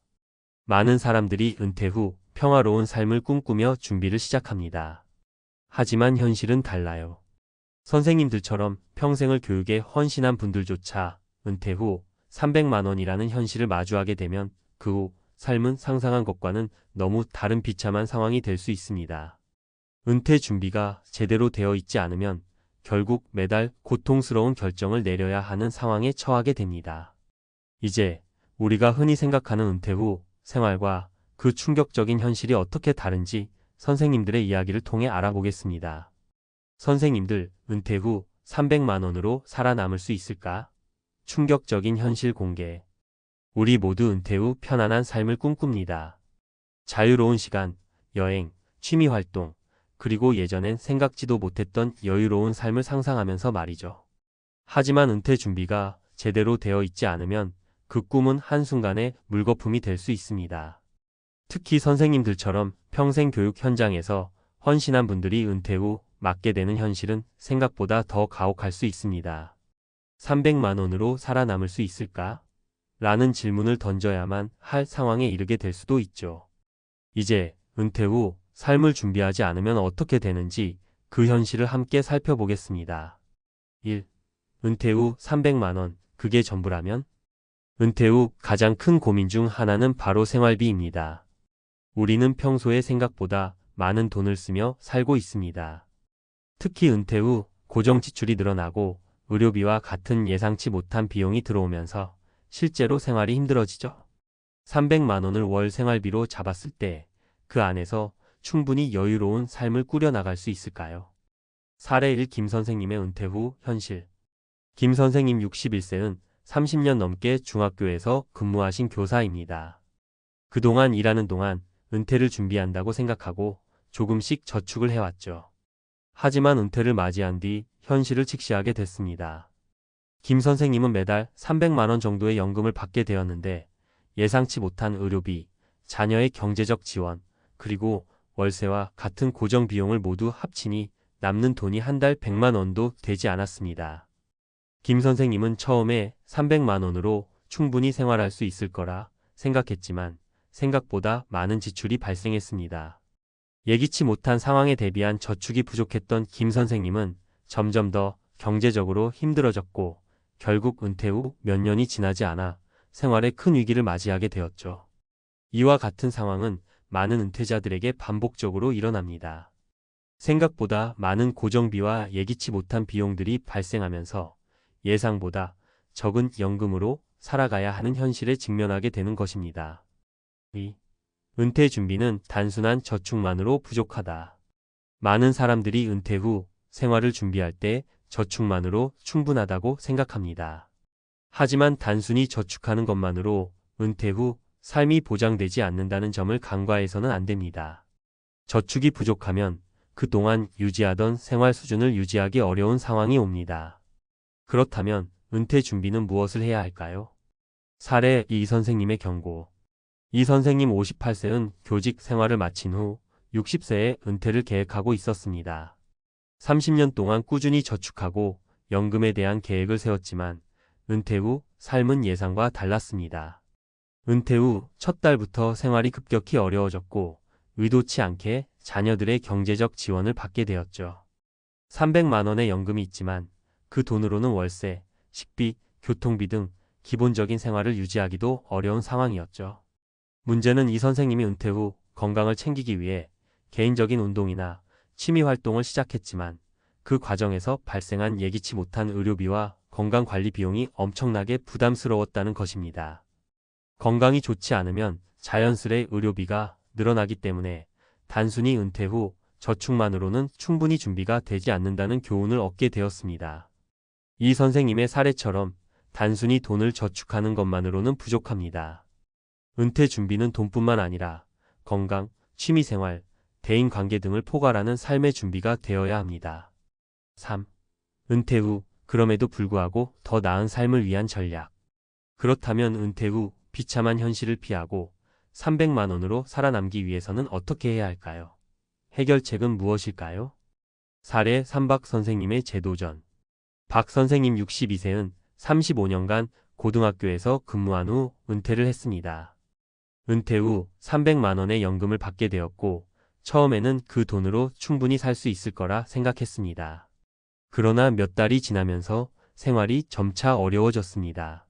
S1: 많은 사람들이 은퇴 후 평화로운 삶을 꿈꾸며 준비를 시작합니다. 하지만 현실은 달라요. 선생님들처럼 평생을 교육에 헌신한 분들조차 은퇴 후 300만 원이라는 현실을 마주하게 되면 그 후 삶은 상상한 것과는 너무 다른 비참한 상황이 될 수 있습니다. 은퇴 준비가 제대로 되어 있지 않으면 결국 매달 고통스러운 결정을 내려야 하는 상황에 처하게 됩니다. 이제 우리가 흔히 생각하는 은퇴 후 생활과 그 충격적인 현실이 어떻게 다른지 선생님들의 이야기를 통해 알아보겠습니다. 선생님들, 은퇴 후 300만 원으로 살아남을 수 있을까? 충격적인 현실 공개. 우리 모두 은퇴 후 편안한 삶을 꿈꿉니다. 자유로운 시간, 여행, 취미 활동, 그리고 예전엔 생각지도 못했던 여유로운 삶을 상상하면서 말이죠. 하지만 은퇴 준비가 제대로 되어 있지 않으면 그 꿈은 한순간에 물거품이 될 수 있습니다. 특히 선생님들처럼 평생 교육 현장에서 헌신한 분들이 은퇴 후 맞게 되는 현실은 생각보다 더 가혹할 수 있습니다. 300만 원으로 살아남을 수 있을까? 라는 질문을 던져야만 할 상황에 이르게 될 수도 있죠. 이제 은퇴 후 삶을 준비하지 않으면 어떻게 되는지 그 현실을 함께 살펴보겠습니다. 1. 은퇴 후 300만 원, 그게 전부라면? 은퇴 후 가장 큰 고민 중 하나는 바로 생활비입니다. 우리는 평소에 생각보다 많은 돈을 쓰며 살고 있습니다. 특히 은퇴 후 고정 지출이 늘어나고 의료비와 같은 예상치 못한 비용이 들어오면서 실제로 생활이 힘들어지죠. 300만 원을 월 생활비로 잡았을 때 그 안에서 충분히 여유로운 삶을 꾸려나갈 수 있을까요? 사례 1. 김 선생님의 은퇴 후 현실. 김 선생님 61세는 30년 넘게 중학교에서 근무하신 교사입니다. 그동안 일하는 동안 은퇴를 준비한다고 생각하고 조금씩 저축을 해왔죠. 하지만 은퇴를 맞이한 뒤 현실을 직시하게 됐습니다. 김 선생님은 매달 300만 원 정도의 연금을 받게 되었는데 예상치 못한 의료비, 자녀의 경제적 지원, 그리고 월세와 같은 고정 비용을 모두 합치니 남는 돈이 한 달 100만 원도 되지 않았습니다. 김 선생님은 처음에 300만 원으로 충분히 생활할 수 있을 거라 생각했지만 생각보다 많은 지출이 발생했습니다. 예기치 못한 상황에 대비한 저축이 부족했던 김 선생님은 점점 더 경제적으로 힘들어졌고 결국 은퇴 후 몇 년이 지나지 않아 생활에 큰 위기를 맞이하게 되었죠. 이와 같은 상황은 많은 은퇴자들에게 반복적으로 일어납니다. 생각보다 많은 고정비와 예기치 못한 비용들이 발생하면서 예상보다 적은 연금으로 살아가야 하는 현실에 직면하게 되는 것입니다. 2. 은퇴 준비는 단순한 저축만으로 부족하다. 많은 사람들이 은퇴 후 생활을 준비할 때 저축만으로 충분하다고 생각합니다. 하지만 단순히 저축하는 것만으로 은퇴 후 삶이 보장되지 않는다는 점을 간과해서는 안 됩니다. 저축이 부족하면 그동안 유지하던 생활 수준을 유지하기 어려운 상황이 옵니다. 그렇다면 은퇴 준비는 무엇을 해야 할까요? 사례 2. 선생님의 경고. 이 선생님 58세는 교직 생활을 마친 후 60세에 은퇴를 계획하고 있었습니다. 30년 동안 꾸준히 저축하고 연금에 대한 계획을 세웠지만 은퇴 후 삶은 예상과 달랐습니다. 은퇴 후 첫 달부터 생활이 급격히 어려워졌고 의도치 않게 자녀들의 경제적 지원을 받게 되었죠. 300만 원의 연금이 있지만 그 돈으로는 월세, 식비, 교통비 등 기본적인 생활을 유지하기도 어려운 상황이었죠. 문제는 이 선생님이 은퇴 후 건강을 챙기기 위해 개인적인 운동이나 취미 활동을 시작했지만 그 과정에서 발생한 예기치 못한 의료비와 건강관리 비용이 엄청나게 부담스러웠다는 것입니다. 건강이 좋지 않으면 자연스레 의료비가 늘어나기 때문에 단순히 은퇴 후 저축만으로는 충분히 준비가 되지 않는다는 교훈을 얻게 되었습니다. 이 선생님의 사례처럼 단순히 돈을 저축하는 것만으로는 부족합니다. 은퇴 준비는 돈뿐만 아니라 건강, 취미생활, 대인관계 등을 포괄하는 삶의 준비가 되어야 합니다. 3. 은퇴 후 그럼에도 불구하고 더 나은 삶을 위한 전략. 그렇다면 은퇴 후 비참한 현실을 피하고 300만 원으로 살아남기 위해서는 어떻게 해야 할까요? 해결책은 무엇일까요? 사례 3. 박 선생님의 재도전. 박 선생님 62세는 35년간 고등학교에서 근무한 후 은퇴를 했습니다. 은퇴 후 300만 원의 연금을 받게 되었고 처음에는 그 돈으로 충분히 살 수 있을 거라 생각했습니다. 그러나 몇 달이 지나면서 생활이 점차 어려워졌습니다.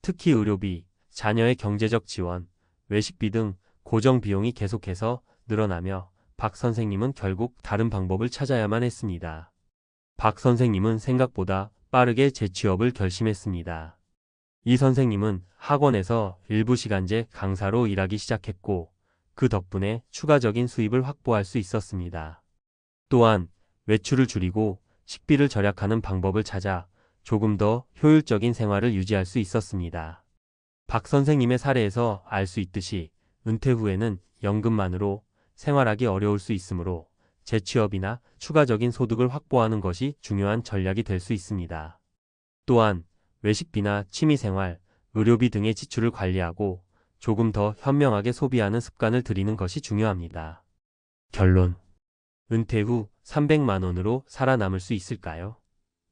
S1: 특히 의료비, 자녀의 경제적 지원, 외식비 등 고정 비용이 계속해서 늘어나며 박 선생님은 결국 다른 방법을 찾아야만 했습니다. 박 선생님은 생각보다 빠르게 재취업을 결심했습니다. 이 선생님은 학원에서 일부 시간제 강사로 일하기 시작했고 그 덕분에 추가적인 수입을 확보할 수 있었습니다. 또한 외출을 줄이고 식비를 절약하는 방법을 찾아 조금 더 효율적인 생활을 유지할 수 있었습니다. 박 선생님의 사례에서 알 수 있듯이 은퇴 후에는 연금만으로 생활하기 어려울 수 있으므로 재취업이나 추가적인 소득을 확보하는 것이 중요한 전략이 될 수 있습니다. 또한 외식비나 취미생활, 의료비 등의 지출을 관리하고 조금 더 현명하게 소비하는 습관을 들이는 것이 중요합니다. 결론. 은퇴 후 300만 원으로 살아남을 수 있을까요?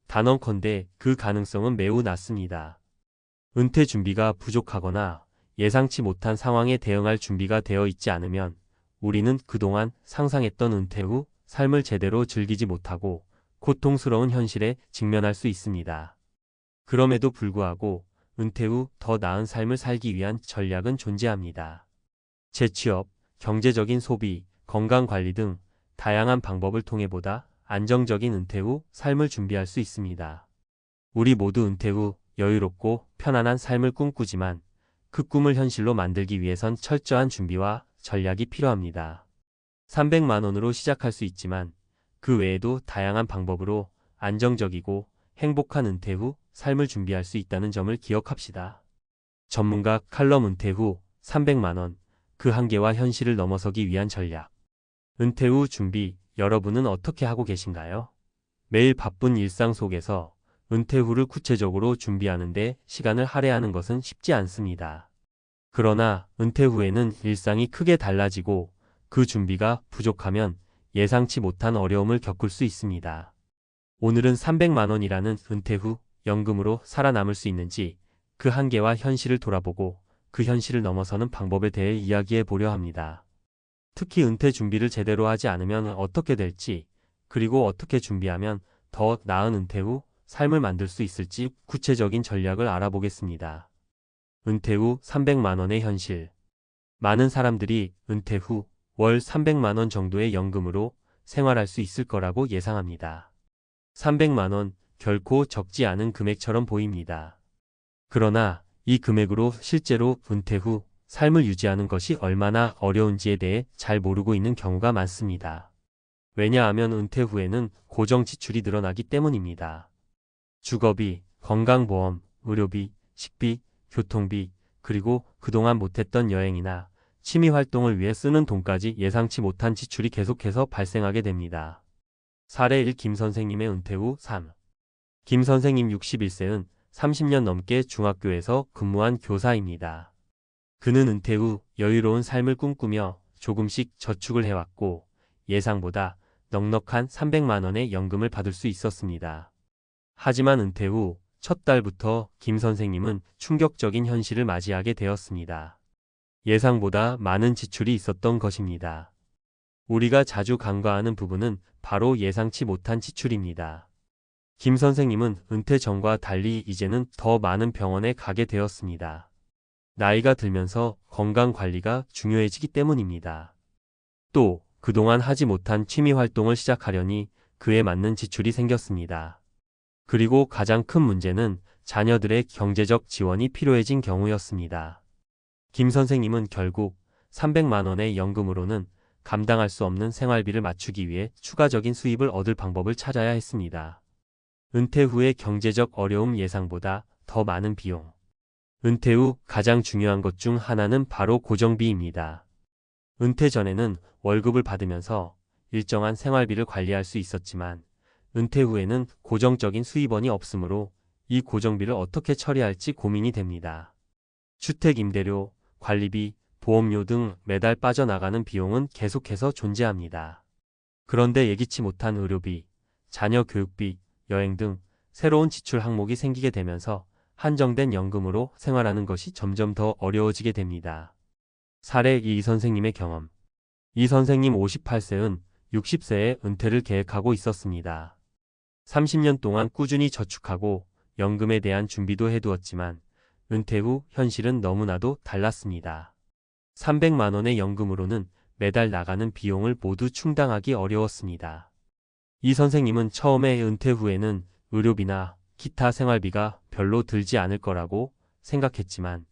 S1: 단언컨대 그 가능성은 매우 낮습니다. 은퇴 준비가 부족하거나 예상치 못한 상황에 대응할 준비가 되어 있지 않으면 우리는 그동안 상상했던 은퇴 후 삶을 제대로 즐기지 못하고 고통스러운 현실에 직면할 수 있습니다. 그럼에도 불구하고 은퇴 후 더 나은 삶을 살기 위한 전략은 존재합니다. 재취업, 경제적인 소비, 건강관리 등 다양한 방법을 통해 보다 안정적인 은퇴 후 삶을 준비할 수 있습니다. 우리 모두 은퇴 후 여유롭고 편안한 삶을 꿈꾸지만 그 꿈을 현실로 만들기 위해선 철저한 준비와 전략이 필요합니다. 300만 원으로 시작할 수 있지만 그 외에도 다양한 방법으로 안정적이고 행복한 은퇴 후 삶을 준비할 수 있다는 점을 기억합시다. 전문가 칼럼 은퇴 후 300만 원, 그 한계와 현실을 넘어서기 위한 전략. 은퇴 후 준비, 여러분은 어떻게 하고 계신가요? 매일 바쁜 일상 속에서 은퇴 후를 구체적으로 준비하는데 시간을 할애하는 것은 쉽지 않습니다. 그러나 은퇴 후에는 일상이 크게 달라지고 그 준비가 부족하면 예상치 못한 어려움을 겪을 수 있습니다. 오늘은 300만 원이라는 은퇴 후 연금으로 살아남을 수 있는지 그 한계와 현실을 돌아보고 그 현실을 넘어서는 방법에 대해 이야기해 보려 합니다. 특히 은퇴 준비를 제대로 하지 않으면 어떻게 될지, 그리고 어떻게 준비하면 더 나은 은퇴 후 삶을 만들 수 있을지 구체적인 전략을 알아보겠습니다. 은퇴 후 300만 원의 현실. 많은 사람들이 은퇴 후 월 300만 원 정도의 연금으로 생활할 수 있을 거라고 예상합니다. 300만 원, 결코 적지 않은 금액처럼 보입니다. 그러나 이 금액으로 실제로 은퇴 후 삶을 유지하는 것이 얼마나 어려운지에 대해 잘 모르고 있는 경우가 많습니다. 왜냐하면 은퇴 후에는 고정 지출이 늘어나기 때문입니다. 주거비, 건강보험, 의료비, 식비, 교통비, 그리고 그동안 못했던 여행이나 취미 활동을 위해 쓰는 돈까지 예상치 못한 지출이 계속해서 발생하게 됩니다. 사례 1. 김 선생님의 은퇴 후 삶. 김 선생님 61세는 30년 넘게 중학교에서 근무한 교사입니다. 그는 은퇴 후 여유로운 삶을 꿈꾸며 조금씩 저축을 해왔고 예상보다 넉넉한 300만 원의 연금을 받을 수 있었습니다. 하지만 은퇴 후 첫 달부터 김 선생님은 충격적인 현실을 맞이하게 되었습니다. 예상보다 많은 지출이 있었던 것입니다. 우리가 자주 간과하는 부분은 바로 예상치 못한 지출입니다. 김 선생님은 은퇴 전과 달리 이제는 더 많은 병원에 가게 되었습니다. 나이가 들면서 건강 관리가 중요해지기 때문입니다. 또 그동안 하지 못한 취미 활동을 시작하려니 그에 맞는 지출이 생겼습니다. 그리고 가장 큰 문제는 자녀들의 경제적 지원이 필요해진 경우였습니다. 김 선생님은 결국 300만 원의 연금으로는 감당할 수 없는 생활비를 맞추기 위해 추가적인 수입을 얻을 방법을 찾아야 했습니다. 은퇴 후의 경제적 어려움 예상보다 더 많은 비용. 은퇴 후 가장 중요한 것 중 하나는 바로 고정비입니다. 은퇴 전에는 월급을 받으면서 일정한 생활비를 관리할 수 있었지만 은퇴 후에는 고정적인 수입원이 없으므로 이 고정비를 어떻게 처리할지 고민이 됩니다. 주택 임대료, 관리비, 보험료 등 매달 빠져나가는 비용은 계속해서 존재합니다. 그런데 예기치 못한 의료비, 자녀 교육비, 여행 등 새로운 지출 항목이 생기게 되면서 한정된 연금으로 생활하는 것이 점점 더 어려워지게 됩니다. 사례 2. 이 선생님의 경험. 이 선생님 58세은 60세에 은퇴를 계획하고 있었습니다. 30년 동안 꾸준히 저축하고 연금에 대한 준비도 해두었지만 은퇴 후 현실은 너무나도 달랐습니다. 300만 원의 연금으로는 매달 나가는 비용을 모두 충당하기 어려웠습니다. 이 선생님은 처음에 은퇴 후에는 의료비나 기타 생활비가 별로 들지 않을 거라고 생각했지만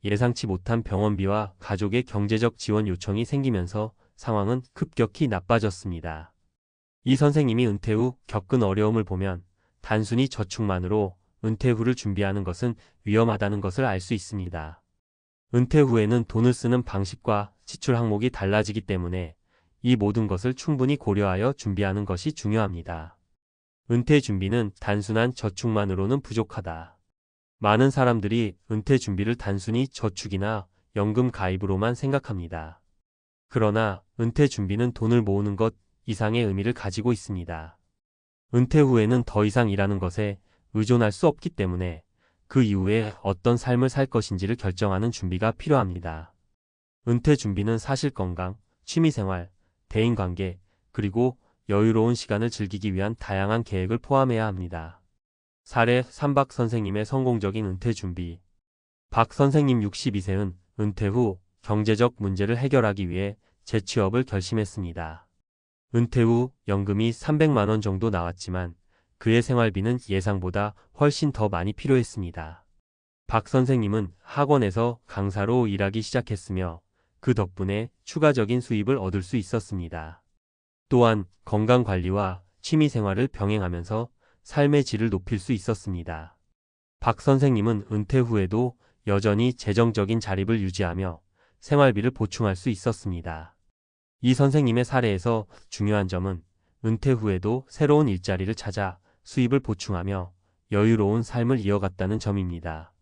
S1: 예상치 못한 병원비와 가족의 경제적 지원 요청이 생기면서 상황은 급격히 나빠졌습니다. 이 선생님이 은퇴 후 겪은 어려움을 보면 단순히 저축만으로 은퇴 후를 준비하는 것은 위험하다는 것을 알 수 있습니다. 은퇴 후에는 돈을 쓰는 방식과 지출 항목이 달라지기 때문에 이 모든 것을 충분히 고려하여 준비하는 것이 중요합니다. 은퇴 준비는 단순한 저축만으로는 부족하다. 많은 사람들이 은퇴 준비를 단순히 저축이나 연금 가입으로만 생각합니다. 그러나 은퇴 준비는 돈을 모으는 것 이상의 의미를 가지고 있습니다. 은퇴 후에는 더 이상 일하는 것에 의존할 수 없기 때문에 그 이후에 어떤 삶을 살 것인지를 결정하는 준비가 필요합니다. 은퇴 준비는 사실 건강, 취미생활, 대인관계, 그리고 여유로운 시간을 즐기기 위한 다양한 계획을 포함해야 합니다. 사례 3박 선생님의 성공적인 은퇴 준비. 박 선생님 62세는 은퇴 후 경제적 문제를 해결하기 위해 재취업을 결심했습니다. 은퇴 후 연금이 300만 원 정도 나왔지만 그의 생활비는 예상보다 훨씬 더 많이 필요했습니다. 박 선생님은 학원에서 강사로 일하기 시작했으며 그 덕분에 추가적인 수입을 얻을 수 있었습니다. 또한 건강관리와 취미생활을 병행하면서 삶의 질을 높일 수 있었습니다. 박 선생님은 은퇴 후에도 여전히 재정적인 자립을 유지하며 생활비를 보충할 수 있었습니다. 이 선생님의 사례에서 중요한 점은 은퇴 후에도 새로운 일자리를 찾아 수입을 보충하며 여유로운 삶을 이어갔다는 점입니다.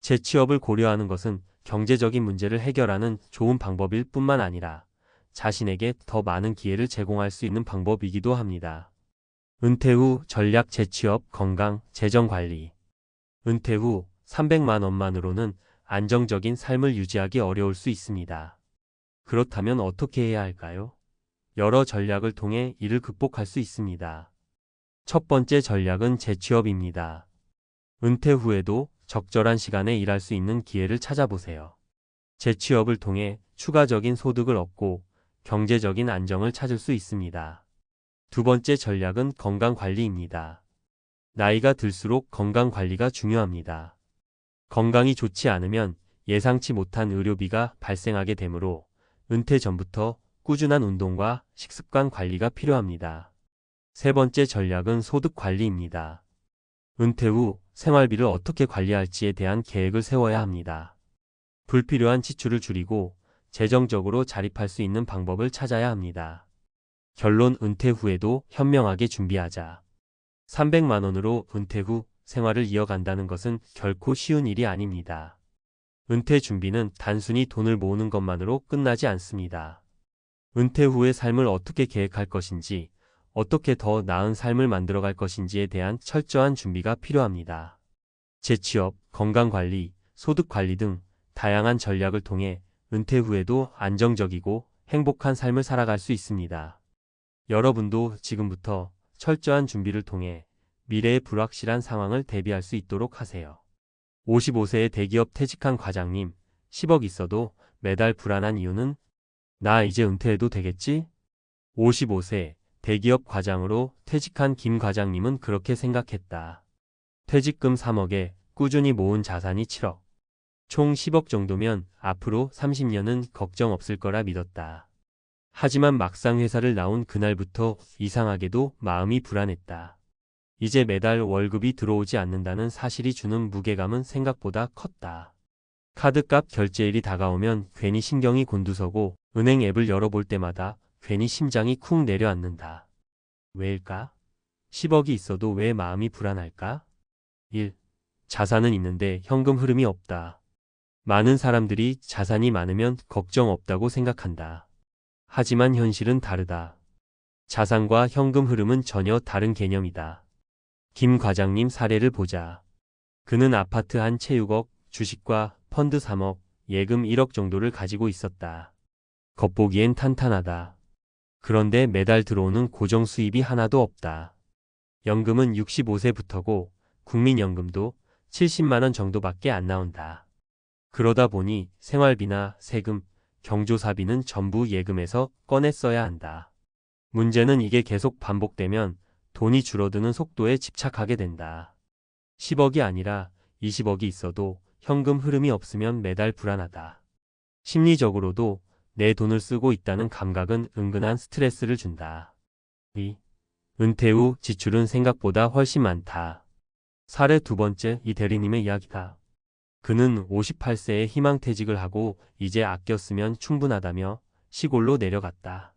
S1: 재취업을 고려하는 것은 경제적인 문제를 해결하는 좋은 방법일 뿐만 아니라 자신에게 더 많은 기회를 제공할 수 있는 방법이기도 합니다. 은퇴 후 전략 재취업, 건강, 재정 관리. 은퇴 후 300만 원만으로는 안정적인 삶을 유지하기 어려울 수 있습니다. 그렇다면 어떻게 해야 할까요? 여러 전략을 통해 이를 극복할 수 있습니다. 첫 번째 전략은 재취업입니다. 은퇴 후에도 적절한 시간에 일할 수 있는 기회를 찾아보세요. 재취업을 통해 추가적인 소득을 얻고 경제적인 안정을 찾을 수 있습니다. 두 번째 전략은 건강관리입니다. 나이가 들수록 건강관리가 중요합니다. 건강이 좋지 않으면 예상치 못한 의료비가 발생하게 되므로 은퇴 전부터 꾸준한 운동과 식습관 관리가 필요합니다. 세 번째 전략은 소득 관리입니다. 은퇴 후 생활비를 어떻게 관리할지에 대한 계획을 세워야 합니다. 불필요한 지출을 줄이고 재정적으로 자립할 수 있는 방법을 찾아야 합니다. 결론 은퇴 후에도 현명하게 준비하자. 300만 원으로 은퇴 후 생활을 이어간다는 것은 결코 쉬운 일이 아닙니다. 은퇴 준비는 단순히 돈을 모으는 것만으로 끝나지 않습니다. 은퇴 후의 삶을 어떻게 계획할 것인지, 어떻게 더 나은 삶을 만들어갈 것인지에 대한 철저한 준비가 필요합니다. 재취업, 건강관리, 소득관리 등 다양한 전략을 통해 은퇴 후에도 안정적이고 행복한 삶을 살아갈 수 있습니다. 여러분도 지금부터 철저한 준비를 통해 미래의 불확실한 상황을 대비할 수 있도록 하세요. 55세의 대기업 퇴직한 과장님, 10억 있어도 매달 불안한 이유는 나 이제 은퇴해도 되겠지? 55세 대기업 과장으로 퇴직한 김 과장님은 그렇게 생각했다. 퇴직금 3억에 꾸준히 모은 자산이 7억. 총 10억 정도면 앞으로 30년은 걱정 없을 거라 믿었다. 하지만 막상 회사를 나온 그날부터 이상하게도 마음이 불안했다. 이제 매달 월급이 들어오지 않는다는 사실이 주는 무게감은 생각보다 컸다. 카드값 결제일이 다가오면 괜히 신경이 곤두서고 은행 앱을 열어볼 때마다 괜히 심장이 쿵 내려앉는다. 왜일까? 10억이 있어도 왜 마음이 불안할까? 1. 자산은 있는데 현금 흐름이 없다. 많은 사람들이 자산이 많으면 걱정 없다고 생각한다. 하지만 현실은 다르다. 자산과 현금 흐름은 전혀 다른 개념이다. 김 과장님 사례를 보자. 그는 아파트 한 채 6억, 주식과 펀드 3억, 예금 1억 정도를 가지고 있었다. 겉보기엔 탄탄하다. 그런데 매달 들어오는 고정 수입이 하나도 없다. 연금은 65세부터고 국민연금도 70만 원 정도밖에 안 나온다. 그러다 보니 생활비나 세금, 경조사비는 전부 예금에서 꺼내 써야 한다. 문제는 이게 계속 반복되면 돈이 줄어드는 속도에 집착하게 된다. 10억이 아니라 20억이 있어도 현금 흐름이 없으면 매달 불안하다. 심리적으로도 내 돈을 쓰고 있다는 감각은 은근한 스트레스를 준다. 2. 은퇴 후 지출은 생각보다 훨씬 많다. 사례 두 번째, 이 대리님의 이야기다. 그는 58세에 희망퇴직을 하고 이제 아껴 쓰면 충분하다며 시골로 내려갔다.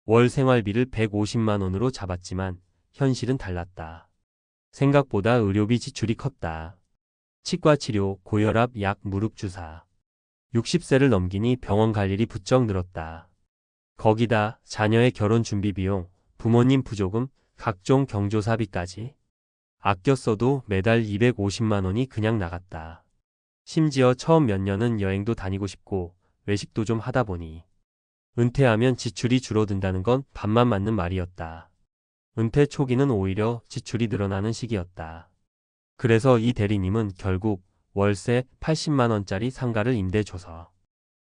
S1: 월 생활비를 150만 원으로 잡았지만 현실은 달랐다. 생각보다 의료비 지출이 컸다. 치과 치료, 고혈압, 약, 무릎 주사. 60세를 넘기니 병원 갈 일이 부쩍 늘었다. 거기다 자녀의 결혼 준비 비용, 부모님 부조금, 각종 경조사비까지. 아껴 써도 매달 250만 원이 그냥 나갔다. 심지어 처음 몇 년은 여행도 다니고 싶고 외식도 좀 하다 보니 은퇴하면 지출이 줄어든다는 건 반만 맞는 말이었다. 은퇴 초기는 오히려 지출이 늘어나는 시기였다. 그래서 이 대리님은 결국 월세 80만 원짜리 상가를 임대줘서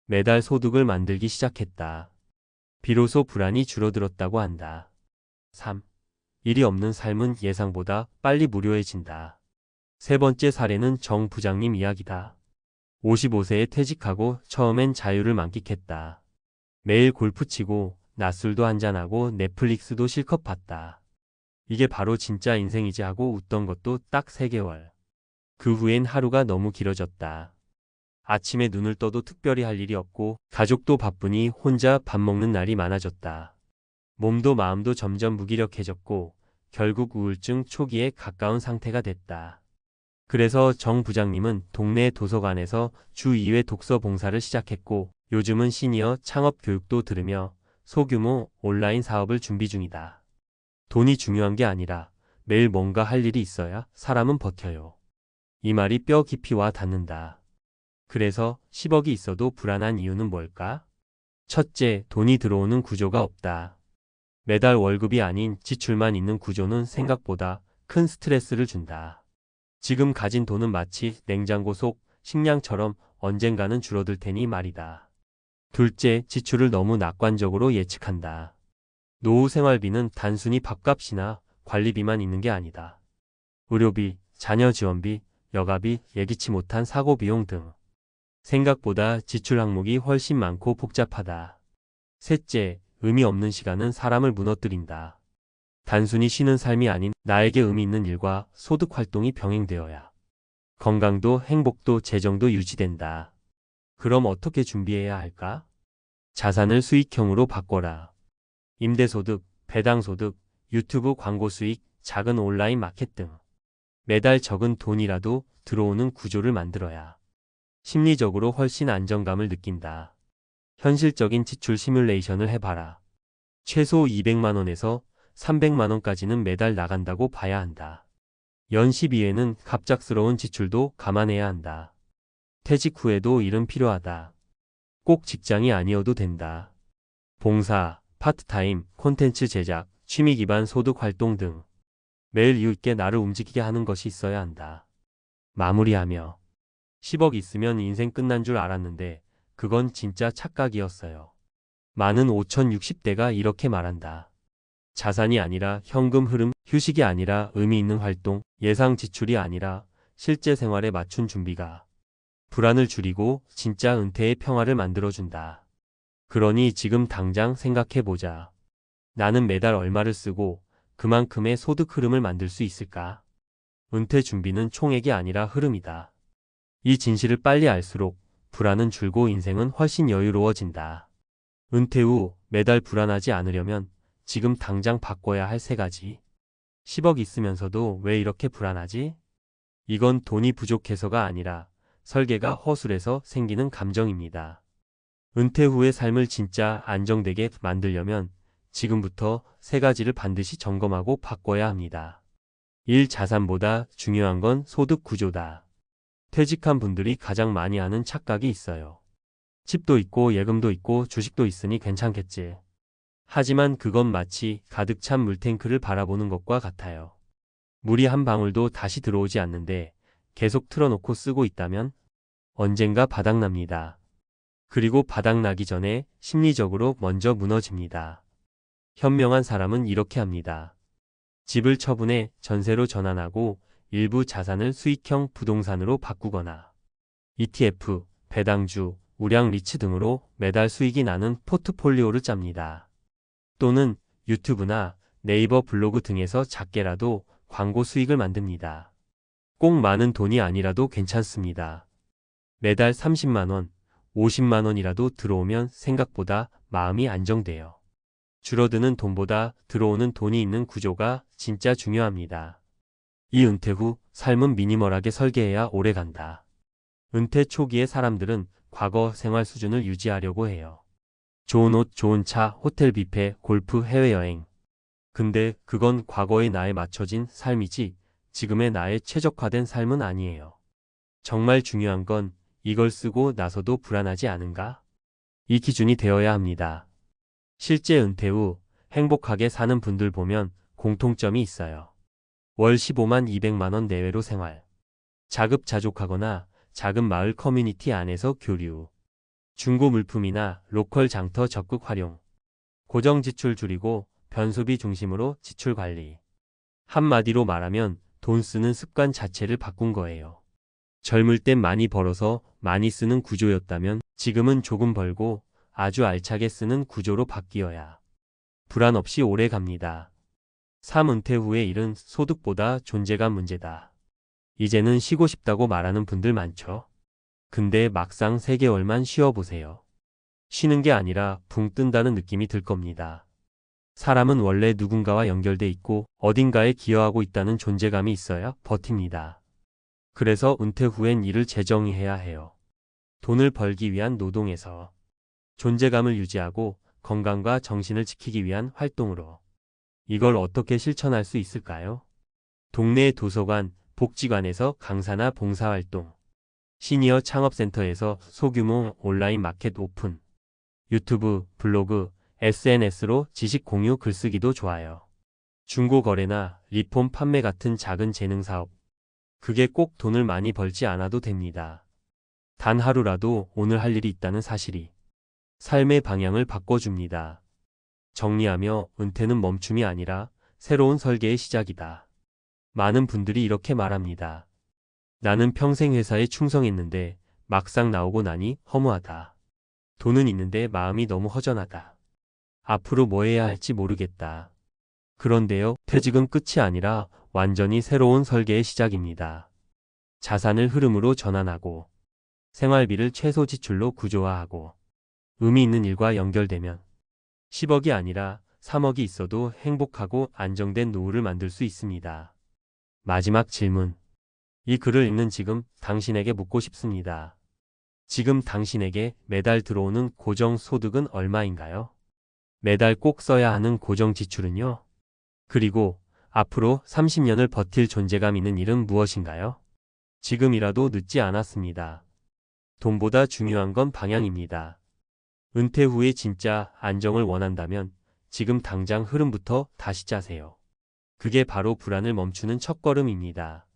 S1: 매달 소득을 만들기 시작했다. 비로소 불안이 줄어들었다고 한다. 3. 일이 없는 삶은 예상보다 빨리 무료해진다. 세 번째 사례는 정 부장님 이야기다. 55세에 퇴직하고 처음엔 자유를 만끽했다. 매일 골프 치고 낮술도 한잔하고 넷플릭스도 실컷 봤다. 이게 바로 진짜 인생이지 하고 웃던 것도 딱 3개월. 그 후엔 하루가 너무 길어졌다. 아침에 눈을 떠도 특별히 할 일이 없고 가족도 바쁘니 혼자 밥 먹는 날이 많아졌다. 몸도 마음도 점점 무기력해졌고 결국 우울증 초기에 가까운 상태가 됐다. 그래서 정 부장님은 동네 도서관에서 주 2회 독서 봉사를 시작했고 요즘은 시니어 창업 교육도 들으며 소규모 온라인 사업을 준비 중이다. 돈이 중요한 게 아니라 매일 뭔가 할 일이 있어야 사람은 버텨요. 이 말이 뼈 깊이 와 닿는다. 그래서 10억이 있어도 불안한 이유는 뭘까? 첫째, 돈이 들어오는 구조가 없다. 매달 월급이 아닌 지출만 있는 구조는 생각보다 큰 스트레스를 준다. 지금 가진 돈은 마치 냉장고 속 식량처럼 언젠가는 줄어들 테니 말이다. 둘째, 지출을 너무 낙관적으로 예측한다. 노후 생활비는 단순히 밥값이나 관리비만 있는 게 아니다. 의료비, 자녀 지원비, 여가비, 예기치 못한 사고 비용 등 생각보다 지출 항목이 훨씬 많고 복잡하다. 셋째, 의미 없는 시간은 사람을 무너뜨린다. 단순히 쉬는 삶이 아닌 나에게 의미 있는 일과 소득 활동이 병행되어야 건강도 행복도 재정도 유지된다. 그럼 어떻게 준비해야 할까? 자산을 수익형으로 바꿔라. 임대소득, 배당소득, 유튜브 광고 수익, 작은 온라인 마켓 등 매달 적은 돈이라도 들어오는 구조를 만들어야 심리적으로 훨씬 안정감을 느낀다. 현실적인 지출 시뮬레이션을 해봐라. 최소 200만 원에서 300만 원까지는 매달 나간다고 봐야 한다. 연 12회는 갑작스러운 지출도 감안해야 한다. 퇴직 후에도 일은 필요하다. 꼭 직장이 아니어도 된다. 봉사, 파트타임, 콘텐츠 제작, 취미 기반 소득 활동 등 매일 이유 있게 나를 움직이게 하는 것이 있어야 한다. 마무리하며 10억 있으면 인생 끝난 줄 알았는데 그건 진짜 착각이었어요. 많은 5060대가 이렇게 말한다. 자산이 아니라 현금 흐름, 휴식이 아니라 의미 있는 활동, 예상 지출이 아니라 실제 생활에 맞춘 준비가 불안을 줄이고 진짜 은퇴의 평화를 만들어준다. 그러니 지금 당장 생각해보자. 나는 매달 얼마를 쓰고 그만큼의 소득 흐름을 만들 수 있을까? 은퇴 준비는 총액이 아니라 흐름이다. 이 진실을 빨리 알수록 불안은 줄고 인생은 훨씬 여유로워진다. 은퇴 후 매달 불안하지 않으려면 지금 당장 바꿔야 할 3가지. 10억 있으면서도 왜 이렇게 불안하지? 이건 돈이 부족해서가 아니라 설계가 허술해서 생기는 감정입니다. 은퇴 후의 삶을 진짜 안정되게 만들려면 지금부터 3가지를 반드시 점검하고 바꿔야 합니다. 1. 자산보다 중요한 건 소득 구조다. 퇴직한 분들이 가장 많이 하는 착각이 있어요. 집도 있고 예금도 있고 주식도 있으니 괜찮겠지. 하지만 그건 마치 가득 찬 물탱크를 바라보는 것과 같아요. 물이 한 방울도 다시 들어오지 않는데 계속 틀어놓고 쓰고 있다면 언젠가 바닥납니다. 그리고 바닥나기 전에 심리적으로 먼저 무너집니다. 현명한 사람은 이렇게 합니다. 집을 처분해 전세로 전환하고 일부 자산을 수익형 부동산으로 바꾸거나 ETF, 배당주, 우량 리츠 등으로 매달 수익이 나는 포트폴리오를 짭니다. 또는 유튜브나 네이버 블로그 등에서 작게라도 광고 수익을 만듭니다. 꼭 많은 돈이 아니라도 괜찮습니다. 매달 30만 원, 50만 원이라도 들어오면 생각보다 마음이 안정돼요. 줄어드는 돈보다 들어오는 돈이 있는 구조가 진짜 중요합니다. 이 은퇴 후 삶은 미니멀하게 설계해야 오래 간다. 은퇴 초기의 사람들은 과거 생활 수준을 유지하려고 해요. 좋은 옷, 좋은 차, 호텔 뷔페, 골프, 해외여행. 근데 그건 과거의 나에 맞춰진 삶이지 지금의 나에 최적화된 삶은 아니에요. 정말 중요한 건 이걸 쓰고 나서도 불안하지 않은가? 이 기준이 되어야 합니다. 실제 은퇴 후 행복하게 사는 분들 보면 공통점이 있어요. 월 15만 200만 원 내외로 생활. 자급자족하거나 작은 마을 커뮤니티 안에서 교류. 중고 물품이나 로컬 장터 적극 활용. 고정 지출 줄이고 변소비 중심으로 지출 관리. 한마디로 말하면 돈 쓰는 습관 자체를 바꾼 거예요. 젊을 땐 많이 벌어서 많이 쓰는 구조였다면 지금은 조금 벌고 아주 알차게 쓰는 구조로 바뀌어야 불안 없이 오래 갑니다. 삶 은퇴 후의 일은 소득보다 존재감 문제다. 이제는 쉬고 싶다고 말하는 분들 많죠. 근데 막상 3개월만 쉬어보세요. 쉬는 게 아니라 붕 뜬다는 느낌이 들 겁니다. 사람은 원래 누군가와 연결돼 있고 어딘가에 기여하고 있다는 존재감이 있어야 버팁니다. 그래서 은퇴 후엔 일을 재정의해야 해요. 돈을 벌기 위한 노동에서 존재감을 유지하고 건강과 정신을 지키기 위한 활동으로. 이걸 어떻게 실천할 수 있을까요? 동네 도서관, 복지관에서 강사나 봉사활동, 시니어 창업센터에서 소규모 온라인 마켓 오픈, 유튜브, 블로그, SNS로 지식 공유 글쓰기도 좋아요. 중고거래나 리폼 판매 같은 작은 재능사업. 그게 꼭 돈을 많이 벌지 않아도 됩니다. 단 하루라도 오늘 할 일이 있다는 사실이 삶의 방향을 바꿔줍니다. 정리하며 은퇴는 멈춤이 아니라 새로운 설계의 시작이다. 많은 분들이 이렇게 말합니다. 나는 평생 회사에 충성했는데 막상 나오고 나니 허무하다. 돈은 있는데 마음이 너무 허전하다. 앞으로 뭐 해야 할지 모르겠다. 그런데요, 퇴직은 끝이 아니라 완전히 새로운 설계의 시작입니다. 자산을 흐름으로 전환하고 생활비를 최소 지출로 구조화하고 의미 있는 일과 연결되면 10억이 아니라 3억이 있어도 행복하고 안정된 노후를 만들 수 있습니다. 마지막 질문. 이 글을 읽는 지금 당신에게 묻고 싶습니다. 지금 당신에게 매달 들어오는 고정 소득은 얼마인가요? 매달 꼭 써야 하는 고정 지출은요? 그리고 앞으로 30년을 버틸 존재감 있는 일은 무엇인가요? 지금이라도 늦지 않았습니다. 돈보다 중요한 건 방향입니다. 은퇴 후에 진짜 안정을 원한다면 지금 당장 흐름부터 다시 짜세요. 그게 바로 불안을 멈추는 첫걸음입니다.